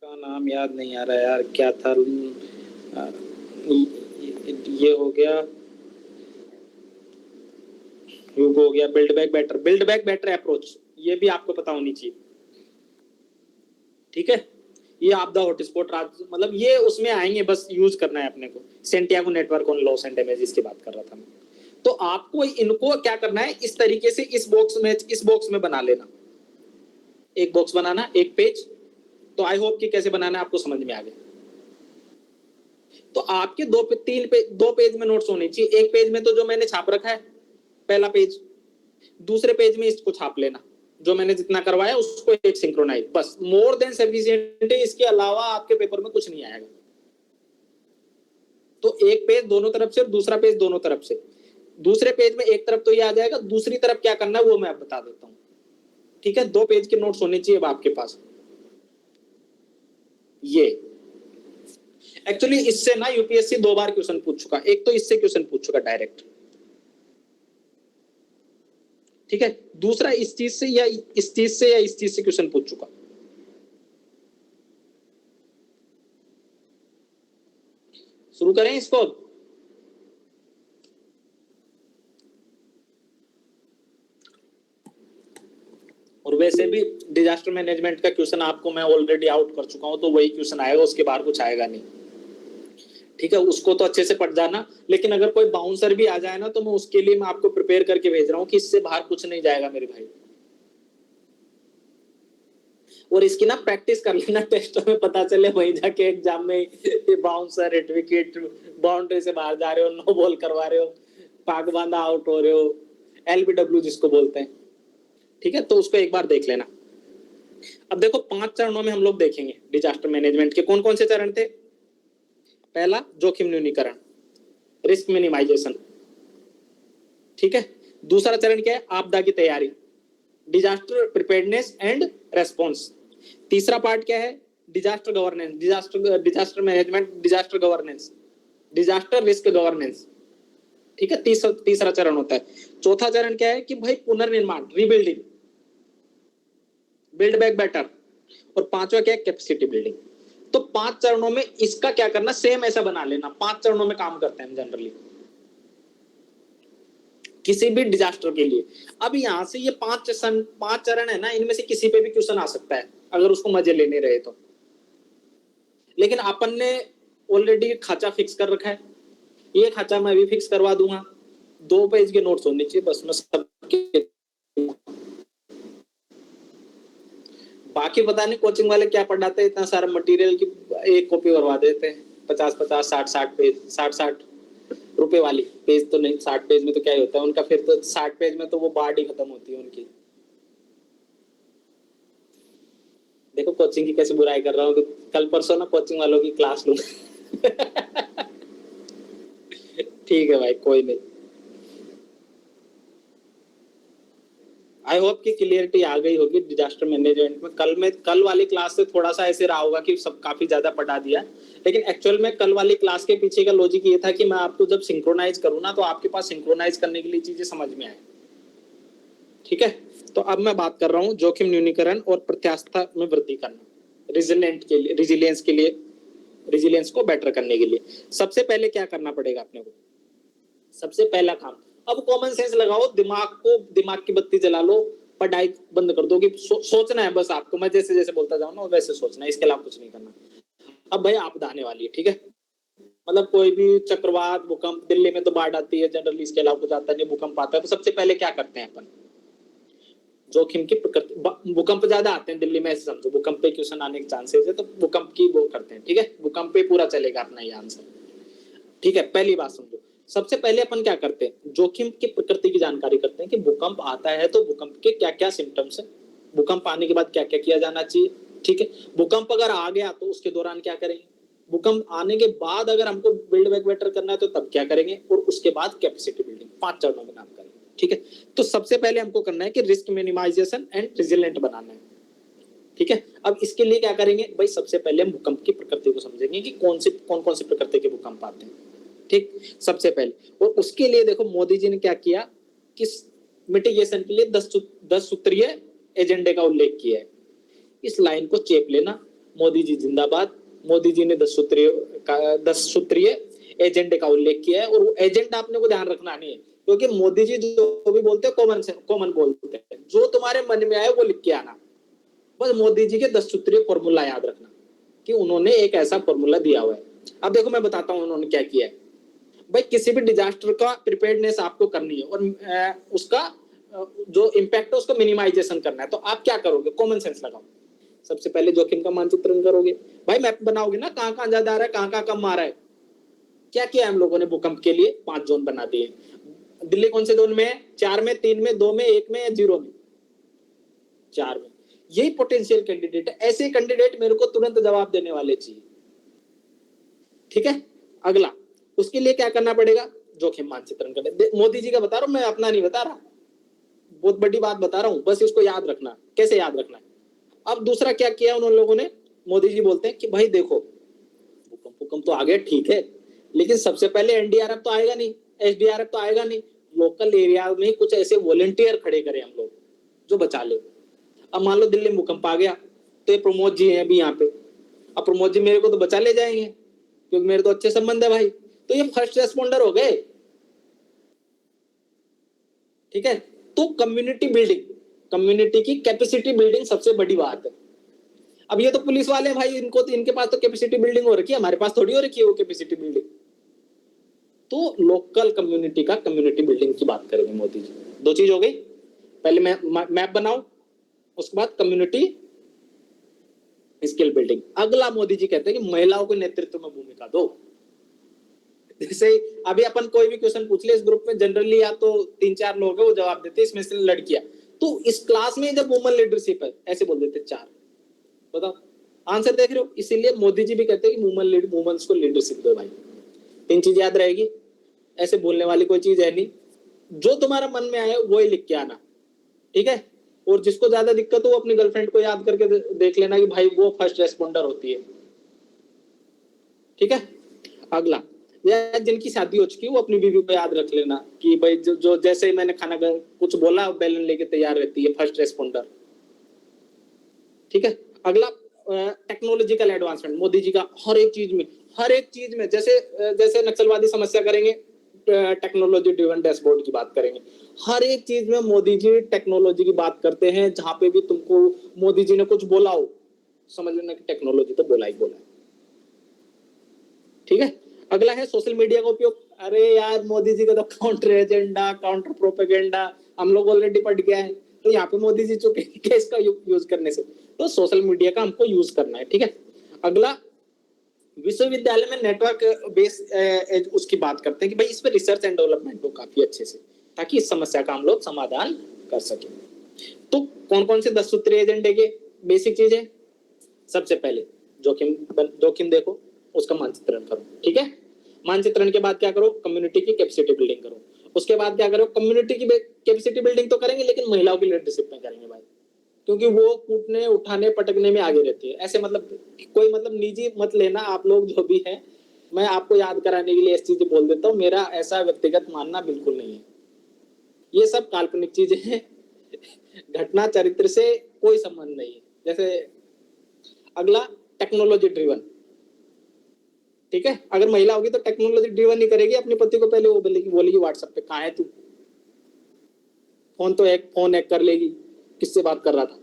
का नाम याद नहीं आ रहा यार, क्या था, ये हो गया, हो गया, बिल्ड बैक बेटर अप्रोच, ये भी आपको पता होनी चाहिए। ठीक है, ये आपदा हॉटस्पॉट मतलब ये उसमें आएंगे, बस यूज करना है अपने को। Santiago network on loss and damage की बात कर रहा था मैं। तो आपको इनको क्या करना है, इस तरीके से इस बॉक्स में बना लेना, एक बॉक्स बनाना, एक पेज। तो आई होप कि कैसे बनाना है आपको समझ में आ गया। तो आपके दो पेज में नोट्स होने चाहिए। एक पेज में तो जो मैंने छाप रखा है पहला पेज, दूसरे पेज में इसको छाप लेना, जो मैंने जितना करवाया उसको एक सिंक्रोनाइज, बस मोर देन सफिशिएंट है। इसके अलावा आपके पेपर में कुछ नहीं आएगा। तो एक पेज दोनों तरफ से और दूसरा पेज दोनों तरफ से। दूसरे पेज में एक तरफ तो ये आ जाएगा, दूसरी तरफ क्या करना है वो मैं बता देता हूं। ठीक है, 2 पेज के नोट्स होने चाहिए अब आपके पास। ये एक्चुअली इससे ना यूपीएससी 2 बार क्वेश्चन पूछ चुका, एक तो इससे क्वेश्चन पूछ चुका डायरेक्ट। ठीक है, दूसरा इस चीज से या इस चीज से या इस चीज से क्वेश्चन पूछ चुका। शुरू करें इसको? और वैसे भी डिजास्टर मैनेजमेंट का क्वेश्चन आपको मैं ऑलरेडी आउट कर चुका हूं, तो वही क्वेश्चन आएगा, उसके बाहर कुछ आएगा नहीं। ठीक है, उसको तो अच्छे से पढ़ जाना, लेकिन अगर कोई बाउंसर भी आ जाए ना तो मैं उसके लिए मैं आपको प्रिपेयर करके भेज रहा हूँ कि इससे बाहर कुछ नहीं जाएगा मेरे भाई। और इसकी ना प्रैक्टिस कर लेना, टेस्ट में पता चले वहीं जाके एग्जाम में ये बाउंसर, हिट विकेट, बाउंड्री से बाहर जा रहे हो, नो बॉल करवा रहे हो, पाक बांधा आउट हो रहे हो, एलबीडब्ल्यू जिसको बोलते हैं। ठीक है, तो उसको एक बार देख लेना। अब देखो 5 चरणों में हम लोग देखेंगे डिजास्टर मैनेजमेंट के। कौन कौन से चरण थे? पहला जोखिम न्यूनीकरण, रिस्क मिनिमाइजेशन। ठीक है, दूसरा चरण क्या है? आपदा की तैयारी, डिजास्टर प्रिपेयर्डनेस एंड रेस्पॉन्स। तीसरा पार्ट क्या है? Disaster governance, disaster management, disaster governance, disaster risk governance. ठीक है, तीसरा चरण होता है। चौथा चरण क्या है कि भाई पुनर्निर्माण, रीबिल्डिंग, बिल्ड बैक बेटर। और पांचवा क्या है? Capacity building. तो 5 चरणों में इसका क्या करना, सेम ऐसा बना लेना। 5 चरणों में काम करते हैं हम जनरली किसी भी डिजास्टर के लिए। अब यहां से ये 5 चरण है ना, इनमें से किसी पे भी क्वेश्चन आ सकता है अगर उसको मजे लेने रहे तो। लेकिन अपन ने ऑलरेडी खाचा फिक्स कर रखा है, ये खाचा मैं भी फिक्स करवा दूंगा। 2 पेज के नोट्स होने चाहिए बस, मैं सबके। बाकी पता नहीं कोचिंग वाले क्या पढ़ाते हैं, इतना सारा मटेरियल की एक कॉपी करवा देते हैं, 50-50, 60-60 पेज, 60-60 रुपए वाली पेज तो नहीं, 60 पेज में तो क्या ही होता है उनका, फिर तो 60 पेज में तो वो बाढ़ ही खत्म होती है उनकी। देखो कोचिंग की कैसे बुराई कर रहा हूँ, कल परसों ना कोचिंग वालों की क्लास लूंगा। ठीक है भाई, कोई नहीं। आई होप कि क्लियरिटी आ गई होगी डिजास्टर मैनेजमेंट में। कल वाली क्लास से थोड़ा सा ऐसे रहा होगा कि सब काफी ज्यादा पढ़ा दिया, लेकिन एक्चुअल में कल वाली क्लास के पीछे का लॉजिक ये था कि मैं आपको जब सिंक्रोनाइज करूँ ना, तो आपके पास सिंक्रोनाइज करने के लिए चीजें समझ में आए। ठीक है, तो अब मैं बात कर रहा हूँ जोखिम न्यूनीकरण और प्रत्यास्थता में वृद्धि करना, रिजिलियंस के लिए, रिजिलियंस को बेटर करने के लिए। सबसे पहले क्या करना पड़ेगा अपने को? सबसे पहला काम, अब कॉमन सेंस लगाओ, दिमाग की बत्ती जला लो, पढ़ाई बंद कर दो कि सोचना है बस आपको। मैं जैसे जैसे बोलता जाऊँ ना वैसे सोचना है, इसके अलावा कुछ नहीं करना। अब भाई आपदा आने वाली है, ठीक है, मतलब कोई भी चक्रवात, भूकंप, दिल्ली में तो बाढ़ आती है जनरली, इसके अलावा कुछ आता नहीं, भूकंप आता है। तो सबसे पहले क्या करते हैं अपन? जोखिम की प्रकृति, भूकंप ज्यादा आते हैं दिल्ली में, ऐसे समझो भूकंप पे क्वेश्चन आने के चांसेस है, तो भूकंप की वो करते हैं। ठीक है, भूकंप पे पूरा चलेगा अपना ये आंसर। ठीक है, पहली बात समझो, सबसे पहले अपन क्या करते हैं? जोखिम की प्रकृति की जानकारी करते हैं कि भूकंप आता है तो भूकंप के क्या क्या सिम्टम्स है, भूकंप आने के बाद क्या क्या किया जाना चाहिए। ठीक है, भूकंप अगर आ गया तो उसके दौरान क्या करेंगे, भूकंप आने के बाद अगर हमको बिल्ड बैक बेटर करना है तो तब क्या करेंगे, और उसके बाद कैपेसिटी बिल्डिंग। 5 चरणों में काम करेंगे। ठीक है, तो सबसे पहले हमको करना है कि रिस्क मिनिमाइजेशन एंड रिजिलेंट बनाना है। ठीक है, अब इसके लिए क्या करेंगे भाई? सबसे पहले हम भूकंप की प्रकृति को समझेंगे कि कौन कौन से प्रकृति के भूकंप आते हैं। ठीक, सबसे पहले। और उसके लिए देखो मोदी जी ने क्या किया कि मिटिगेशन के लिए 10 सूत्रीय एजेंडे का उल्लेख किया है। इस लाइन को चेप लेना, मोदी जी जिंदाबाद। मोदी जी ने 10 सूत्रीय एजेंडे का उल्लेख किया है, और वो एजेंडा आपने को ध्यान रखना नहीं है, क्योंकि मोदी जी जो भी बोलते हैं कॉमन बोलते हैं, जो तुम्हारे मन में आए वो लिख के आना। बस मोदी जी के 10 सूत्रीय फॉर्मूला याद रखना कि उन्होंने एक ऐसा फॉर्मूला दिया हुआ है। अब देखो मैं बताता हूँ उन्होंने क्या किया है। भाई किसी भी डिजास्टर का प्रिपेयर्डनेस आपको करनी है, और उसका जो इम्पैक्ट है उसको मिनिमाइजेशन करना है, तो आप क्या करोगे? कॉमन सेंस लगाओ। सबसे पहले जोखिम का मानचित्रण करोगे, भाई मैप बनाओगे ना, कहाँ कहाँ ज्यादा आ रहा है, कहाँ कहाँ कम आ रहा है। क्या किया हम लोगों ने? भूकंप के लिए 5 जोन बना दिए। दिल्ली कौन से जोन में है? 4 में, 3 में, 2 में, 1 में या 0 में? 4 में। यही पोटेंशियल कैंडिडेट है। ऐसे कैंडिडेट मेरे को तुरंत जवाब देने वाले चाहिए। ठीक है, अगला, उसके लिए क्या करना पड़ेगा? जोखिम मानचित्रण करना। मोदी जी का बता रहा हूं मैं, अपना नहीं बता रहा, बहुत बड़ी बात बता रहा हूं, बस इसको याद रखना। कैसे याद रखना है? अब दूसरा क्या किया उन लोगों ने? मोदी जी बोलते हैं कि भाई देखो भूकंप तो आ गया, ठीक है, लेकिन सबसे पहले एनडीआरएफ तो आएगा नहीं, एसडीआरएफ तो आएगा नहीं, लोकल एरिया में कुछ ऐसे वॉलंटियर खड़े करें हम लोग जो बचा ले। अब मान लो दिल्ली में भूकंप आ गया, तो ये प्रमोद जी हैं अभी यहाँ पे, अब प्रमोद जी मेरे को तो बचा ले जाएंगे, क्योंकि मेरे तो अच्छे संबंध है भाई। तो ये फर्स्ट रेस्पॉन्डर हो गए, ठीक है। तो कम्युनिटी बिल्डिंग, कम्युनिटी की कैपेसिटी बिल्डिंग सबसे बड़ी बात है। अब ये तो पुलिस वाले भाई, इनको तो, इनके पास तो कैपेसिटी बिल्डिंग हो रखी है, हमारे पास थोड़ी हो रखी है वो कैपेसिटी बिल्डिंग। तो लोकल कम्युनिटी का कम्युनिटी बिल्डिंग की बात करेंगे मोदी जी। दो चीज हो गई, पहले मैप बनाओ, उसके बाद कम्युनिटी स्किल बिल्डिंग। अगला मोदी जी कहते हैं कि महिलाओं को नेतृत्व में भूमिका दो। जैसे अभी अपन कोई भी क्वेश्चन पूछ ले इस ग्रुप में, जनरली या तो 3-4 लोग हैं वो जवाब देते, इसमें से लड़कियां। तो इस क्लास में जब वुमन लीडरशिप है ऐसे बोल देते 4, बताओ आंसर देख रहे हो। इसीलिए मोदी जी भी कहते हैं कि वुमेन्स को लीडरशिप दो भाई। 3 चीज याद रहेगी, ऐसे बोलने वाली कोई चीज है नहीं। जो तुम्हारा मन में आए वो ही लिख के आना, ठीक है। और जिसको ज्यादा दिक्कत हो वो अपनी गर्लफ्रेंड को याद करके देख लेना कि भाई वो फर्स्ट रेस्पॉन्डर होती है, ठीक है। अगला, या जिनकी शादी हो चुकी है वो अपनी बीवी को याद रख लेना कि भाई जो जैसे ही मैंने खाना कुछ बोला बैलन लेके तैयार रहती है, फर्स्ट रेस्पॉन्डर, ठीक है। अगला, टेक्नोलॉजिकल एडवांसमेंट मोदी जी का हर एक चीज में जैसे नक्सलवादी समस्या करेंगे, टेक्नोलॉजी ड्रिवन डैशबोर्ड की बात करेंगे। हर एक चीज में मोदी जी टेक्नोलॉजी की बात करते हैं। जहां पे भी तुमको मोदी जी ने कुछ बोला हो, समझ लेना कि टेक्नोलॉजी तो बोला ही बोला है, ठीक है। अगला है सोशल मीडिया का उपयोग। अरे यार मोदी जी का तो काउंटर एजेंडा, काउंटर प्रोपेगेंडा हम लोग ऑलरेडी पढ़ गया है, तो यहाँ पे मोदी जी चुके हैं इसका यूज करने से। तो सोशल मीडिया का हमको यूज करना है, ठीक है। अगला, विश्वविद्यालय में नेटवर्क बेस उसकी बात करते हैं कि भाई इस पर रिसर्च एंड डेवलपमेंट हो काफी अच्छे से, ताकि इस समस्या का हम लोग समाधान कर सके। तो कौन कौन से 10 सूत्रीय एजेंडे के बेसिक चीज है? सबसे पहले जोखिम देखो, उसका मानचित्रण करो, ठीक है। मानचित्रण के बाद क्या करो? कम्युनिटी की कैपेसिटी बिल्डिंग करो। उसके बाद क्या करो? कम्युनिटी की कैपेसिटी बिल्डिंग तो करेंगे लेकिन महिलाओं की लीडरशिप में करेंगे भाई, क्योंकि वो कूटने उठाने पटकने में आगे रहती है। ऐसे मतलब कोई मतलब निजी मत लेना आप लोग जो भी है, मैं आपको याद कराने के लिए ऐसी चीजें बोल देता हूँ, मेरा ऐसा व्यक्तिगत मानना बिल्कुल नहीं है। ये सब काल्पनिक चीजें हैं, घटना चरित्र से कोई संबंध नहीं है। जैसे अगला, टेक्नोलॉजी ड्रिवन, ठीक है। अगर महिला होगी तो टेक्नोलॉजी ड्रिवन ही करेगी, अपने पति को पहले वो बोलेगी व्हाट्सएप पे कहाँ है तू, फोन हैक कर लेगी, किससे बात कर रहा था।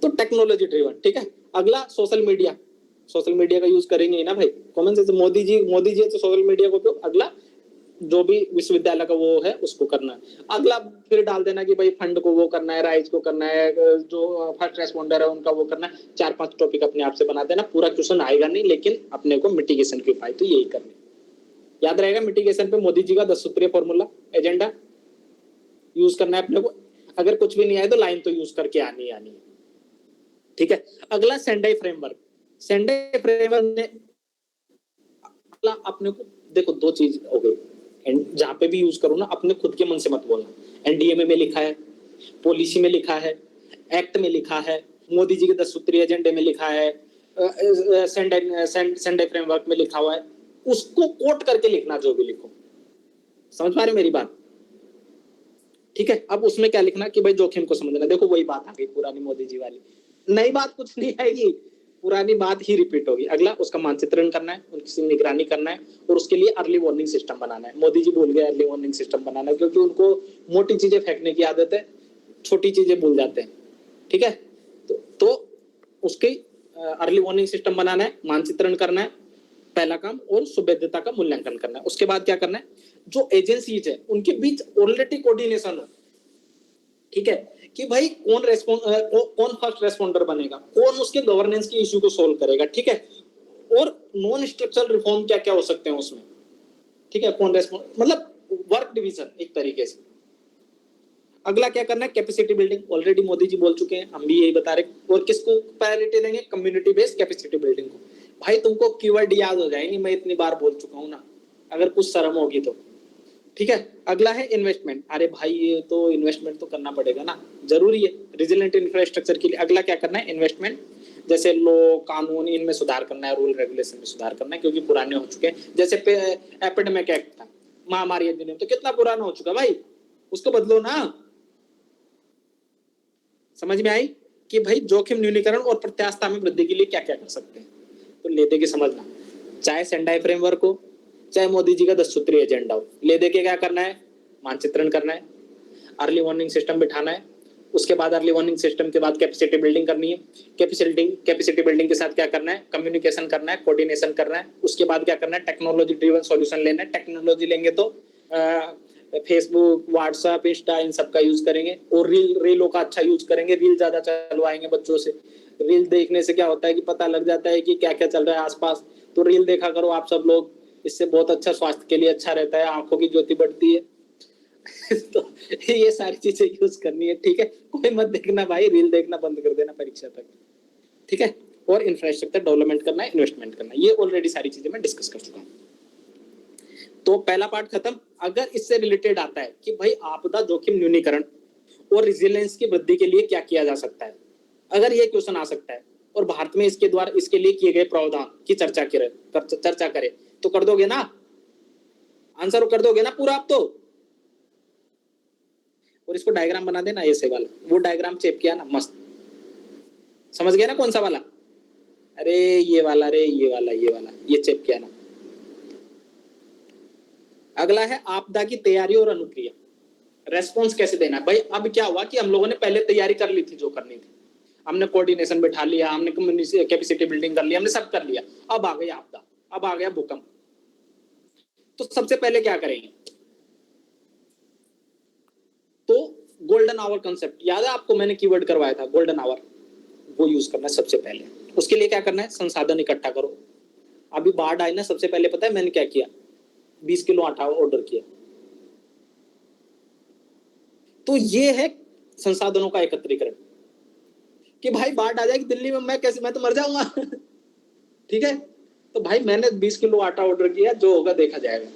तो टेक्नोलॉजी ड्रिवन, ठीक है। अगला, सोशल मीडिया का यूज करेंगे ही ना भाई, कॉमन सेंस। मोदी जी तो सोशल मीडिया का उपयोग। अगला, जो भी विश्वविद्यालय का वो है उसको करना है। अगला फिर डाल देना कि भाई फंड को वो करना है, राइज को करना है, जो फर्स्ट रेस्पॉन्डर है उनका वो करना है। 4-5 टॉपिक अपने आप से बना देना। पूरा क्वेश्चन आएगा नहीं, लेकिन अपने को मिटिगेशन के उपाय तो यही करने। याद रहेगा मिटिगेशन पे मोदी जी का 10 सूत्रीय फॉर्मूला एजेंडा यूज करना है अपने को। अगर कुछ भी नहीं आए तो लाइन तो यूज करके आनी है, ठीक है। अगला, सेंडाई फ्रेमवर्क ने अगला अपने को देखो, 2 चीज हो गई। जहां पे भी यूज करो ना, अपने खुद के मन से मत बोलना। एनडीएमए में लिखा है, पॉलिसी में लिखा है, एक्ट में लिखा है, मोदी जी के 10 सूत्रीय एजेंडे में लिखा है, सेंडाई फ्रेमवर्क में लिखा हुआ है, उसको कोट करके लिखना जो भी लिखो। समझ पा रहे मेरी बात? ठीक है। अब उसमें क्या लिखना कि भाई जोखिम को समझना। देखो वही बात आ गई पुरानी मोदी जी वाली, नई बात कुछ नहीं आएगी, पुरानी बात ही रिपीट होगी। अगला, उसका मानचित्रण करना है, उनकी निगरानी करना है, और उसके लिए अर्ली वार्निंग सिस्टम बनाना है। मोदी जी भूल गए अर्ली वार्निंग सिस्टम बनाना, क्योंकि उनको मोटी चीजें फेंकने की आदत है, छोटी चीजें भूल जाते हैं, ठीक है। तो उसके अर्ली वार्निंग सिस्टम बनाना है, मानचित्रण करना है पहला काम, और सुभेद्यता का मूल्यांकन करना है। उसके बाद क्या करना है? जो एजेंसीज है उनके बीच ऑलरेडी कोऑर्डिनेशन हो, ठीक है, कि भाई कौन फर्स्ट रेस्पॉन्डर बनेगा, कौन उसके गवर्नेंस की इश्यू को सोल्व करेगा, ठीक है। और नॉन स्ट्रक्चरल रिफॉर्म क्या क्या हो सकते हैं उसमें, ठीक है। कौन मतलब वर्क डिवीजन एक तरीके से। अगला क्या करना है? Capacity building. Already Modi ji बोल चुके हैं, हम भी यही बता रहे। और किसको प्रायोरिटी देंगे? कम्युनिटी बेस्ड कैपेसिटी बिल्डिंग को। भाई तुमको कीवर्ड याद हो जाएंगे, मैं इतनी बार बोल चुका हूं ना, अगर कुछ शर्म होगी तो, ठीक है। अगला है इन्वेस्टमेंट। अरे भाई ये तो इन्वेस्टमेंट तो करना पड़ेगा ना, जरूरी है रेजिलिएंट इंफ्रास्ट्रक्चर के लिए। अगला क्या करना है? इन्वेस्टमेंट, जैसे लो कानून इनमें सुधार करना है, रूल रेगुलेशन में सुधार करना है, क्योंकि पुराने हो चुके हैं। जैसे एपिडेमिक एक्ट था, महामारी अधिनियम, तो कितना पुराना हो चुका भाई, उसको बदलो ना। समझ में आई कि भाई जोखिम न्यूनीकरण और प्रत्यास्थता में वृद्धि के लिए क्या क्या कर सकते हैं, तो ले दे के समझना। चाहे सेंडाई फ्रेमवर्क हो, चाहे मोदी जी का 10 सूत्रीय एजेंडा हो, ले दे के क्या करना है, मानचित्रण करना है, अर्ली वार्निंग सिस्टम बिठाना है, उसके बाद अर्ली वार्निंग सिस्टम के बाद कैपेसिटी बिल्डिंग करनी है, कैपेसिटी बिल्डिंग के साथ क्या करना है, कम्युनिकेशन करना है, कोऑर्डिनेशन करना है, उसके बाद क्या करना है, टेक्नोलॉजी ड्रिवन सॉल्यूशन लेना है। टेक्नोलॉजी लेंगे तो फेसबुक, व्हाट्सएप, इंस्टा, इन सब का यूज करेंगे, और रीलों का अच्छा यूज करेंगे, रील ज्यादा चलवाएंगे बच्चों से। रील देखने से क्या होता है कि पता लग जाता है कि क्या क्या चल रहा है आसपास, तो रील देखा करो आप सब लोग, इससे बहुत अच्छा, स्वास्थ्य के लिए अच्छा रहता है, आंखों की ज्योति बढ़ती है। तो ये सारी चीजें यूज करनी है, ठीक है। कोई मत देखना भाई, रील देखना बंद कर देना परीक्षा तक, ठीक है। और इंफ्रास्ट्रक्चर डेवलपमेंट करना है, इन्वेस्टमेंट करना है, ये ऑलरेडी सारी चीजें मैं डिस्कस कर चुका हूँ। तो पहला पार्ट खत्म। अगर इससे रिलेटेड आता है कि भाई आपदा जोखिम न्यूनीकरण और रेजिलियंस की वृद्धि के लिए क्या किया जा सकता है, अगर ये क्वेश्चन आ सकता है और भारत में इसके द्वारा इसके लिए किए गए प्रावधान की चर्चा करे तो कर दोगे ना, आंसर कर दोगे ना पूरा आप तो। और इसको डायग्राम बना देना, ऐसे वाला, वो डायग्राम चेप किया ना मस्त, समझ गया ना कौन सा वाला, अरे ये वाला, अरे ये वाला, ये चेप किया ना। अगला है आपदा की तैयारी और अनुक्रिया, रेस्पॉन्स कैसे देना है। भाई अब क्या हुआ कि हम लोगों ने पहले तैयारी कर ली थी जो करनी थी, हमने कोऑर्डिनेशन बिठा लिया, हमने कैपेसिटी बिल्डिंग कर लिया, हमने सब कर लिया। अब आ गई आपदा, अब आ गया भूकंप, तो सबसे पहले क्या करेंगे, तो गोल्डन आवर कंसेप्ट याद है आपको, मैंने कीवर्ड करवाया था गोल्डन आवर, वो यूज करना है सबसे पहले। उसके लिए क्या करना है, संसाधन इकट्ठा करो। अभी बाढ़ आई ना, सबसे पहले पता है मैंने क्या किया, 20 किलो आटा ऑर्डर किया। तो ये है संसाधनों का एकत्रीकरण, कि भाई बाढ़ आ जाएगी दिल्ली में, मैं कैसे, मैं तो मर जाऊंगा। ठीक है, तो भाई मैंने 20 किलो आटा ऑर्डर किया, जो होगा देखा जाएगा।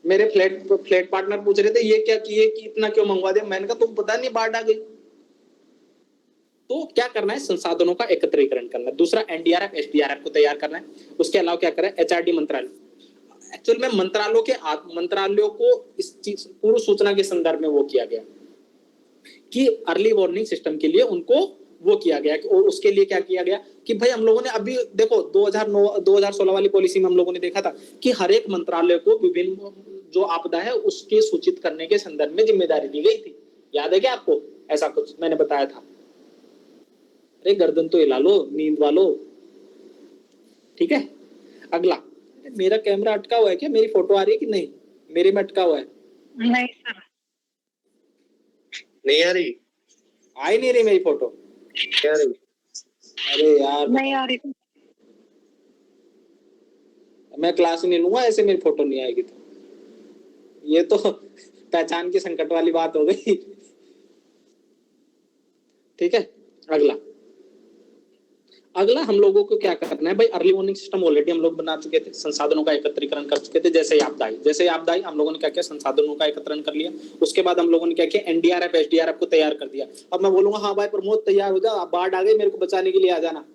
मेरे फ्लैट पार्टनर पूछ रहे थे ये क्या किए कि इतना क्यों मंगवा दिया, मैंने कहा तुम पता नहीं बाढ़ आ गई। तो क्या करना है, संसाधनों का एकत्रीकरण करना है। दूसरा एनडीआरएफ एसडीआरएफ को तैयार करना है। उसके अलावा क्या करें, एचआरडी मंत्रालय, एक्चुअल में मंत्रालयों को इस चीज पूर्व सूचना के संदर्भ में वो किया गया कि अर्ली वार्निंग सिस्टम के लिए उनको वो किया गया। और उसके लिए क्या किया गया कि भाई हम लोगों ने अभी देखो 2016 वाली पॉलिसी में हम लोगों ने देखा था कि हर एक मंत्रालय को विभिन्न जो आपदा है उसके सूचित करने के संदर्भ में जिम्मेदारी दी गई थी। याद है क्या आपको, ऐसा कुछ मैंने बताया था। अरे गर्दन तो हिला लो, नींद वालो, ठीक है। अगला, मेरा कैमरा अटका हुआ है क्या, मेरी फोटो आ रही है कि नहीं, मेरे में अटका हुआ है? नहीं सर, नहीं आ रही, आ ही नहीं रही मेरी फोटो, क्या रही? अरे यार नहीं आ रही। मैं क्लास नहीं लूंगा ऐसे, मेरी फोटो नहीं आएगी तो। ये तो पहचान की संकट वाली बात हो गई, ठीक है। अगला हम लोगों को क्या करना है भाई, अर्ली वार्निंग सिस्टम ऑलरेडी हम लोग बना चुके थे, संसाधनों का एकत्रीकरण कर चुके थे। जैसे आपदा आई हम लोगों ने क्या किया, संसाधनों का एकत्रीकरण कर लिया। उसके बाद हम लोगों ने क्या किया, एनडीआरएफ एसडीआरएफ को तैयार कर दिया। अब मैं बोलूंगा हाँ भाई प्रमोद तैयार हो जा, बाढ़ आ गई मेरे को बचाने के लिए आ जाना,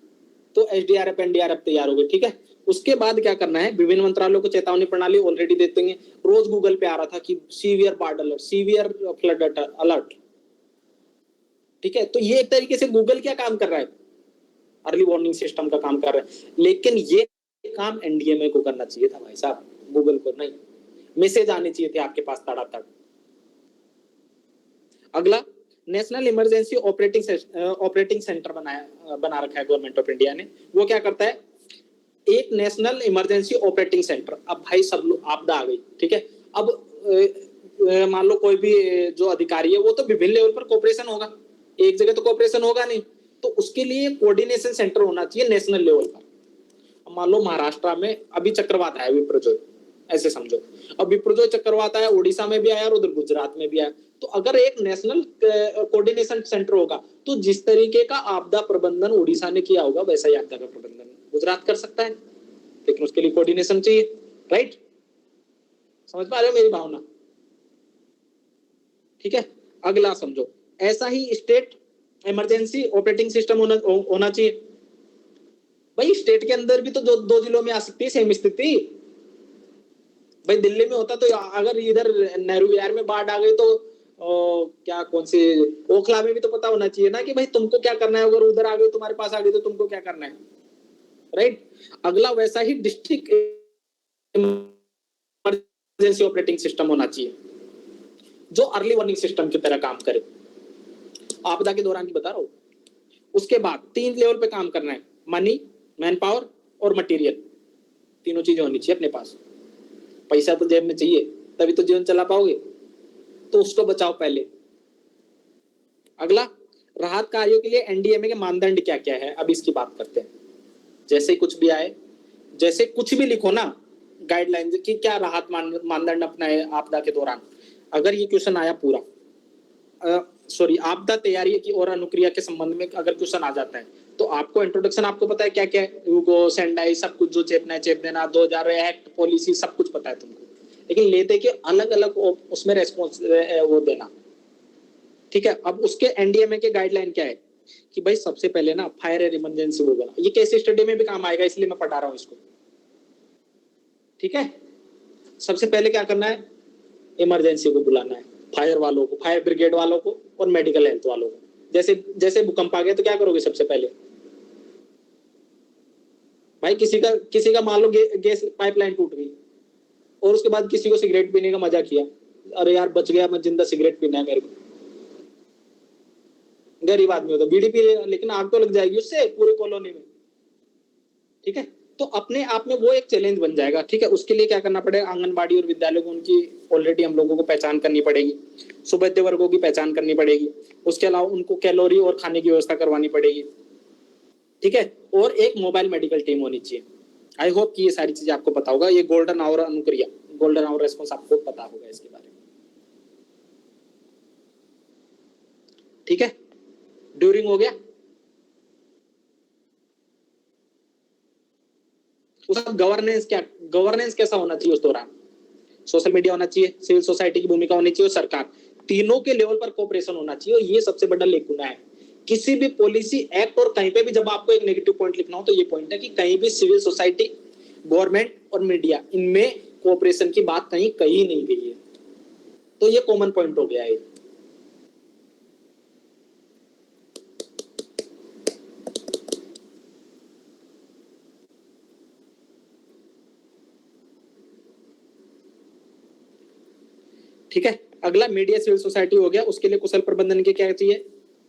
तो एसडीआरएफ एनडीआरएफ तैयार हो गए, ठीक है। उसके बाद क्या करना है, विभिन्न मंत्रालयों को चेतावनी प्रणाली ऑलरेडी देते हैं। रोज गूगल पे आ रहा था कि सीवियर बाढ़ अलर्ट, सीवियर फ्लड अलर्ट, ठीक है। तो ये एक तरीके से गूगल क्या काम कर रहा है, अर्ली वार्निंग सिस्टम का काम कर रहा है। लेकिन ये काम एनडीएमए को करना चाहिए था भाई साहब, गूगल को नहीं। मैसेज आने चाहिए थे आपके पास तड़ातड़। अगला, नेशनल इमरजेंसी ऑपरेटिंग सेंटर बना रखा है गवर्नमेंट ऑफ इंडिया ने। वो क्या करता है, एक नेशनल इमरजेंसी ऑपरेटिंग सेंटर। अब भाई सब लोग आपदा आ गई, ठीक है। अब मान लो कोई भी जो अधिकारी है वो तो विभिन्न लेवल पर कोऑपरेशन होगा, एक जगह तो कोऑपरेशन होगा नहीं, तो उसके लिए कोऑर्डिनेशन सेंटर होना चाहिए नेशनल लेवल पर। अब मान लो महाराष्ट्र में अभी चक्रवात आया विपर्जोय, ऐसे समझो, अब विपर्जोय चक्रवात आया, उड़ीसा में भी आया और उधर गुजरात में भी आया। तो अगर एक नेशनल कोऑर्डिनेशन सेंटर होगा तो जिस तरीके का आपदा प्रबंधन उड़ीसा ने किया होगा वैसा ही आपदा का प्रबंधन गुजरात कर सकता है, लेकिन उसके लिए कोऑर्डिनेशन चाहिए, राइट। समझ पा रहे हो मेरी भावना, ठीक है। अगला समझो, ऐसा ही स्टेट इमरजेंसी ऑपरेटिंग सिस्टम होना चाहिए। भाई स्टेट के अंदर भी तो दो जिलों में आ सकती है सेम स्थिति। भाई दिल्ली में होता तो, अगर इधर नेहरू विहार में बाढ़ आ गई तो क्या कौन सी ओखला में भी तो पता होना चाहिए ना कि भाई तुमको क्या करना है, अगर उधर आ गई तुम्हारे पास आ गई तो तुमको क्या करना है। राइट। अगला वैसा ही डिस्ट्रिक्ट इमरजेंसी ऑपरेटिंग सिस्टम होना चाहिए जो अर्ली वार्निंग सिस्टम की तरह काम करे, आपदा के दौरान की बता रहा हूं। उसके बाद 3 लेवल पे काम करना है, मनी, मैन पावर और मटेरियल, तीनों चीजें होनी चाहिए अपने पास। पैसा तो जेब में चाहिए तभी तो जीवन चला पाओगे, तो उसको बचाओ पहले। अगला, राहत कार्यों के लिए एनडीएमए के मानदंड क्या क्या है, अब इसकी बात करते हैं। जैसे कुछ भी आए, जैसे कुछ भी लिखो ना गाइडलाइन की क्या राहत मानदंड अपनाए आपदा के दौरान, अगर ये क्वेश्चन आया पूरा, आपदा तैयारी की और अनुक्रिया के संबंध में अगर क्वेश्चन आ जाता है तो आपको इंट्रोडक्शन आपको पता है क्या क्या है, यूगो सेंडाई सब कुछ जो चेपना है चेप देना, 2000 एक्ट पॉलिसी सब कुछ पता है तुमको, लेकिन लेते के अलग अलग उसमें रेस्पॉन्स वो देना। ठीक है, अब उसके एनडीएमए के गाइडलाइन क्या है कि भाई सबसे पहले ना फायर एयर इमरजेंसी वो बना, ये केस स्टडी में भी काम आएगा इसलिए मैं पढ़ा रहा हूँ इसको। ठीक है, सबसे पहले क्या करना है, इमरजेंसी को बुलाना है, फायर वालों को, फायर ब्रिगेड वालों को और मेडिकल हेल्थ वालों को। जैसे जैसे भूकंप आ गया तो क्या करोगे सबसे पहले, भाई किसी का मान लो गैस पाइपलाइन टूट गई और उसके बाद किसी को सिगरेट पीने का मजा किया, अरे यार बच गया मैं जिंदा, सिगरेट पीना है मेरे को, गरीब आदमी होता बीड़ी पी लेगा लेकिन आग तो लग जाएगी उससे पूरे कॉलोनी में। ठीक है, तो अपने आप में वो एक चैलेंज बन जाएगा। ठीक है, उसके लिए क्या करना पड़ेगा, आंगनबाड़ी और विद्यालय को उनकी ऑलरेडी हम लोगों को पहचान करनी पड़ेगी, सुबह वर्गों की पहचान करनी पड़ेगी, उसके अलावा उनको कैलोरी और खाने की व्यवस्था करवानी पड़ेगी। ठीक है, और एक मोबाइल मेडिकल टीम होनी चाहिए। आई होप कि ये सारी चीजें आपको पता होगा, ये गोल्डन आवर अनुक्रिया, गोल्डन आवर रेस्पॉन्स आपको पता होगा इसके बारे में। ठीक है, ड्यूरिंग हो गया, उसका गवर्नेंस कैसा होना चाहिए उस दौरान, सोशल मीडिया होना चाहिए, सिविल सोसाइटी की भूमिका होनी चाहिए और सरकार, तीनों के लेवल पर कोऑपरेशन होना चाहिए। और ये सबसे बड़ा लेकुना है किसी भी पॉलिसी एक्ट और कहीं पे भी जब आपको एक नेगेटिव पॉइंट लिखना हो तो ये पॉइंट है कि कहीं भी सिविल सोसाइटी, गवर्नमेंट और मीडिया, इनमें कोऑपरेशन की बात कहीं कही नहीं गई है, तो ये कॉमन पॉइंट हो गया है। ठीक है, अगला मीडिया सिविल सोसाइटी हो गया, उसके लिए कुशल प्रबंधन के क्या चाहिए,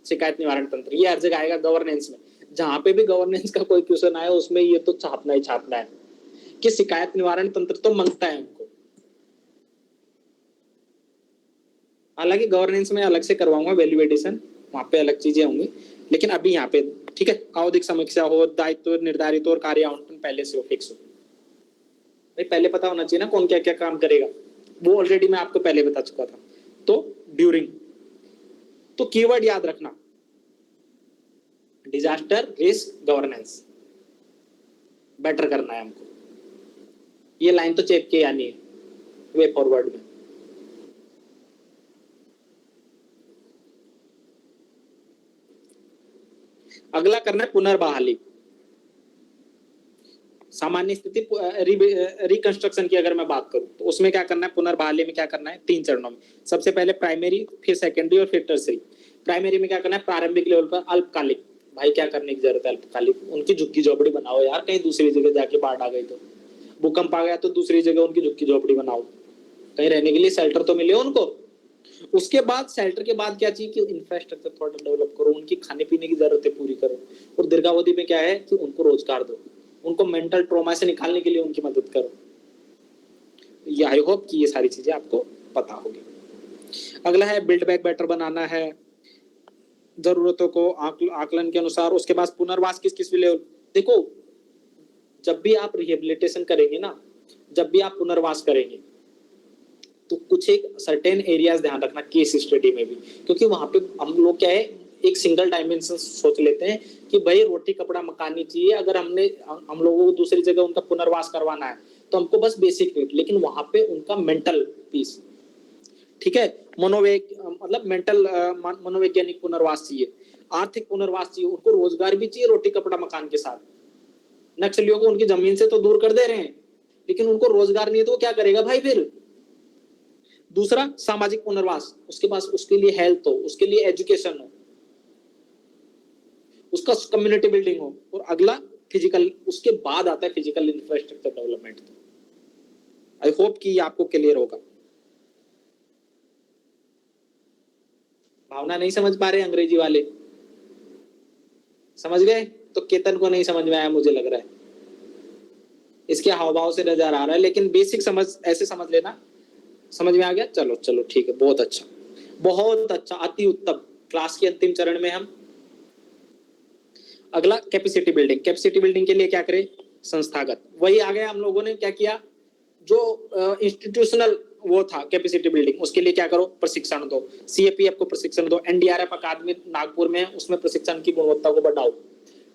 शिकायत निवारण तंत्र, ये हर जगह आएगा गवर्नेंस में। जहां पे भी गवर्नेंस का कोई क्वेश्चन आया उसमें ये तो छापना ही छापना है कि शिकायत निवारण तंत्र तो मांगता है हमको। हालांकि गवर्नेंस में अलग से करवाऊंगा वैल्यूएडिशन, वहां पे अलग चीजें होंगी, लेकिन अभी यहाँ पे ठीक है, आवधिक समीक्षा हो, दायित्व निर्धारित और कार्य आवंटन पहले से हो, फिक्स हो। भाई पहले पता होना चाहिए ना कौन क्या क्या काम करेगा, वो ऑलरेडी मैं आपको पहले बता चुका था। तो ड्यूरिंग, तो कीवर्ड याद रखना, डिजास्टर रिस्क गवर्नेंस बेटर करना है हमको, ये लाइन तो चेप के आनी है वे फॉरवर्ड में। अगला करना है पुनर्बहाली, सामान्य स्थिति रिकंस्ट्रक्शन की अगर मैं बात करूं तो उसमें क्या करना है, पुनर्बहाली में क्या करना है, 3 चरणों में। सबसे पहले प्राइमरी, फिर सेकेंडरी और फिर टर्सरी। प्राइमरी में क्या करना है, प्रारंभिक लेवल पर अल्पकालिक, भाई क्या करने की जरूरत है अल्पकालिक, उनकी झुग्गी झोपड़ी बनाओ यार, कहीं दूसरी जगह जाके बाढ़ आ गई तो, भूकंप आ गया तो दूसरी जगह उनकी झुग्गी झोपड़ी बनाओ, कहीं रहने के लिए शेल्टर तो मिले उनको। उसके बाद शेल्टर के बाद क्या चाहिए कि इंफ्रास्ट्रक्चर थोड़ा डेवलप करो, उनकी खाने पीने की जरूरतें पूरी करो, और दीर्घावधि में क्या है कि उनको रोजगार दो, उनको मेंटल ट्रॉमा से निकालने के लिए उनकी मदद करो। ये आई होप कि ये सारी चीजें आपको पता होगी। अगला है बिल्ड बैक बेटर बनाना है, जरूरतों को आकलन के अनुसार। उसके बाद पुनर्वास किस किस लेवल, देखो जब भी आप रिहेबिलिटेशन करेंगे ना, जब भी आप पुनर्वास करेंगे तो कुछ एक सर्टेन एरियाज ध्यान रखना केस स्टडी में भी, क्योंकि वहां पे हम लोग क्या है एक सिंगल डायमेंशन सोच लेते हैं कि भाई रोटी कपड़ा मकान नहीं चाहिए, अगर हम लोगों को दूसरी जगह उनका पुनर्वास करवाना है तो हमको बस बेसिक नीड, लेकिन वहां पे उनका मेंटल पीस, ठीक है, मतलब मेंटल मनोवैज्ञानिक पुनर्वास चाहिए, आर्थिक पुनर्वास चाहिए, उनको रोजगार भी चाहिए रोटी कपड़ा मकान के साथ। नक्सलियों को उनकी जमीन से तो दूर कर दे रहे हैं लेकिन उनको रोजगार नहीं है तो वो क्या करेगा भाई फिर। दूसरा सामाजिक पुनर्वास, उसके पास उसके लिए हेल्थ हो, उसके लिए एजुकेशन हो, उसका कम्युनिटी बिल्डिंग हो। और अगला फिजिकल, उसके बाद आता है physical infrastructure development. I hope कि आपको क्लियर होगा। भावना नहीं समझ पा रहे अंग्रेजी वाले? समझ गए? तो केतन को नहीं समझ में आया मुझे लग रहा है, इसके हाव भाव से नजर आ रहा है, लेकिन बेसिक समझ ऐसे समझ लेना। समझ में आ गया? चलो चलो ठीक है, बहुत अच्छा बहुत अच्छा, अति उत्तम। क्लास के अंतिम चरण में हम अगला कैपेसिटी बिल्डिंग। कैपेसिटी बिल्डिंग के लिए क्या करें? संस्थागत। वही आ गया, हम लोगों ने क्या किया, जो इंस्टीट्यूशनल वो था कैपेसिटी बिल्डिंग, उसके लिए क्या करो? प्रशिक्षण दो। सीएपीएफ को प्रशिक्षण दो। एनडीआरएफ अकादमी नागपुर में, उसमें प्रशिक्षण की गुणवत्ता को बढ़ाओ।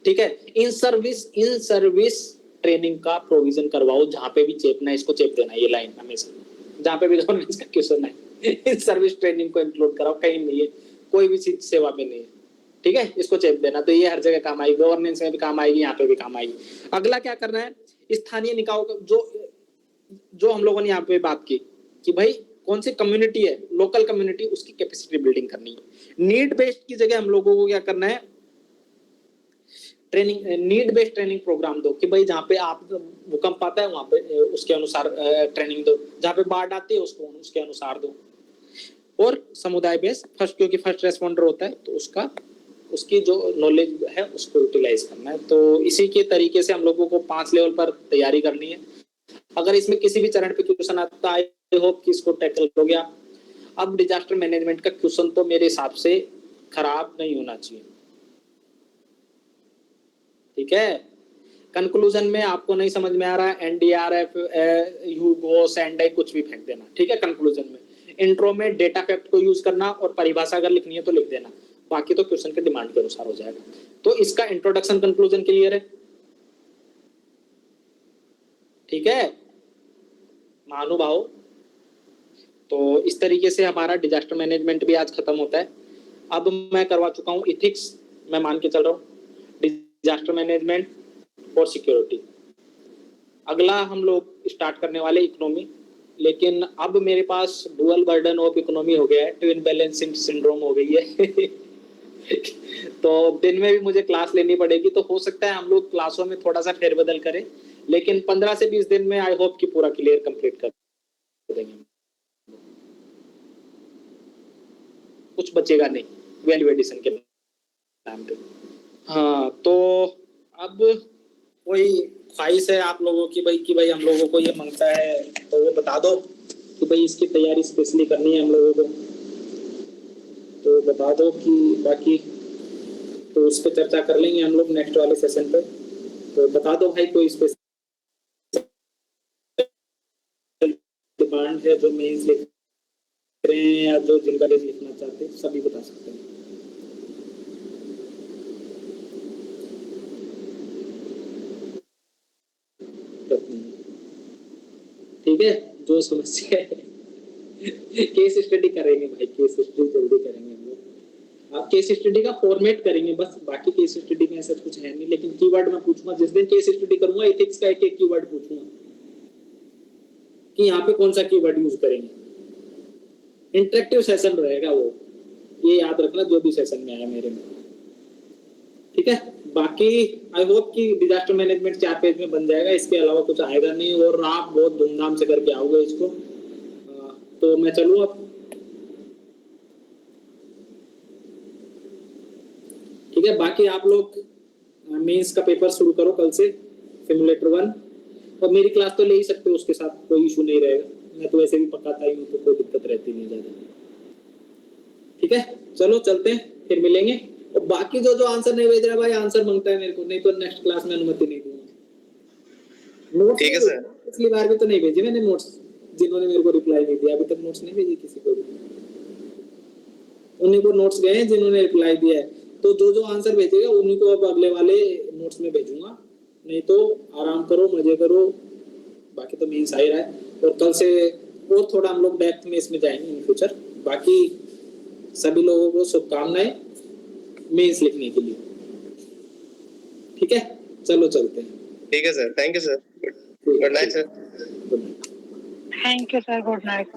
ठीक है, इन सर्विस ट्रेनिंग का प्रोविजन करवाओ। जहां पे भी चेपना है, इसको चेप देना, ये लाइन हमेशा, जहां पे भी गवर्नेंस का क्वेश्चन है इन सर्विस ट्रेनिंग को इंक्लूड कराओ। कहीं नहीं है, कोई भी चीज सेवा में नहीं है। ठीक है, इसको चेप देना, तो ये हर जगह काम आएगी, गवर्नेंस में भी काम आएगी, यहाँ पे भी काम आएगी। अगला क्या करना है? स्थानीय निकायों का जो हम लोगों ने यहाँ पे बात की कि भाई कौन सी कम्युनिटी है, लोकल कम्युनिटी, उसकी कैपेसिटी बिल्डिंग करनी है। नीड बेस्ड की जगह हम लोगों को क्या करना है? Training, need based training program दो कि भाई जहाँ पे आप भूकंप आता है वहां पे उसके अनुसार ट्रेनिंग दो, जहाँ पे बाढ़ आती है उसको उसके अनुसार दो। और समुदाय बेस्ड फर्स्ट, क्योंकि फर्स्ट रेस्पॉन्डर होता है तो उसकी जो नॉलेज है उसको यूटिलाइज करना है। तो इसी के तरीके से हम लोगों को 5 लेवल पर तैयारी करनी है। अगर इसमें किसी भी चरण पे क्वेश्चन आता है, आई होप कि इसको टैकल हो गया। अब डिजास्टर मैनेजमेंट का क्वेश्चन तो मेरे हिसाब से खराब नहीं होना चाहिए। ठीक है, कंक्लूजन में आपको नहीं समझ में आ रहा है, एनडीआरएफ, ह्यूगो, सैंडाई कुछ भी फेंक देना। ठीक है, कंक्लूजन में इंट्रो में डेटा फैक्ट को यूज करना और परिभाषा अगर लिखनी है तो लिख देना, बाकी तो क्वेश्चन के डिमांड के अनुसार हो जाएगा। तो इसका इंट्रोडक्शन कंक्लूजन क्लियर है? ठीक है महानुभाव, तो इस तरीके से हमारा डिजास्टर मैनेजमेंट भी आज खत्म होता है। अब मैं करवा चुका हूँ इथिक्स, मैं मान के चल रहा हूँ डिजास्टर मैनेजमेंट और सिक्योरिटी। अगला हम लोग स्टार्ट करने वाले इकोनॉमी, लेकिन अब मेरे पास डुअल बर्डन ऑफ इकोनॉमी हो गया है, ट्विन बैलेंस सिंड्रोम हो गई है तो दिन में भी मुझे क्लास लेनी पड़ेगी। तो हो सकता है हम लोग क्लासों में थोड़ा सा फेरबदल करें, लेकिन 15 से 20 दिन में आई होप कि पूरा क्लियर कंप्लीट कर देंगे, कुछ बचेगा नहीं वैल्यू एडिशन के नाम पे। हाँ, तो अब कोई ख्वाहिश है आप लोगों की भाई कि भाई हम लोगों को ये मांगता है तो वो बता दो कि भाई इसकी तैयारी स्पेशली करनी है हम लोगों को, तो बता दो कि बाकी तो उस पर चर्चा कर लेंगे हम लोग नेक्स्ट वाले सेशन पे। तो बता दो भाई कोई स्पेशल डिमांड है जो मेंस लिख रहे हैं या जो जिनका लिखना चाहते हैं, सभी बता सकते हैं। ठीक है, जो समस्या है केस स्टडी करेंगे भाई, केस स्टडी जल्दी करेंगे हम लोग। आप केस स्टडी का फॉर्मेट करेंगे बस, बाकी केस स्टडी में ऐसा कुछ है नहीं। लेकिन कीवर्ड मैं पूछूंगा जिस दिन केस स्टडी करूंगा, एथिक्स का एक कीवर्ड पूछूंगा कि यहाँ पे कौन सा कीवर्ड यूज करेंगे। इंटरेक्टिव सेशन रहेगा वो, ये याद रखना जो भी सेशन में आया मेरे में। ठीक है, बाकी आई होप कि डिजास्टर मैनेजमेंट 4 पेज में बन जाएगा, इसके अलावा कुछ आएगा नहीं, और आप बहुत धूमधाम से करके आओगे इसको। तो मैं चलूँ अब? ठीक है, बाकी आप लोग मेंस का पेपर शुरू करो कल से, सिमुलेटर 1, और मेरी क्लास तो ले ही सकते हो, उसके साथ कोई इशू नहीं रहेगा। मैं तो वैसे भी पकाता ही हूँ, तो कोई दिक्कत रहती नहीं ज्यादा। ठीक है, चलो चलते हैं, फिर मिलेंगे। और बाकी जो आंसर नहीं भेज रहा भाई, आंसर मांगता है मेरे को, नहीं तो नेक्स्ट क्लास में अनुमति नहीं दूंगा। ठीक है सर, पिछली बार भी तो नहीं भेजी मैंने नोट्स, जिन्होंने मेरे को रिप्लाई नहीं दिया, अभी तक नोट्स नहीं भेजी किसी को भी। उन्हीं को नोट्स गए हैं जिन्होंने रिप्लाई दिया है। तो जो आंसर भेजेगा उन्हीं को अब अगले वाले नोट्स में भेजूंगा, नहीं तो आराम करो, मजे करो। बाकी तो मेंस आ ही रहा है, और कल से और थोड़ा हम लोग डेप्थ में इसमें जाएंगे इन फ्यूचर। बाकी सभी लोगों को शुभकामनाएं मेंस लिखने के लिए। ठीक है, चलो चलते हैं। ठीक है sir, thank you sir, good night sir. Thank you sir, good night.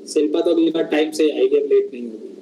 Shilpa तो अगली बार टाइम से आएगी, अब लेट नहीं होगी।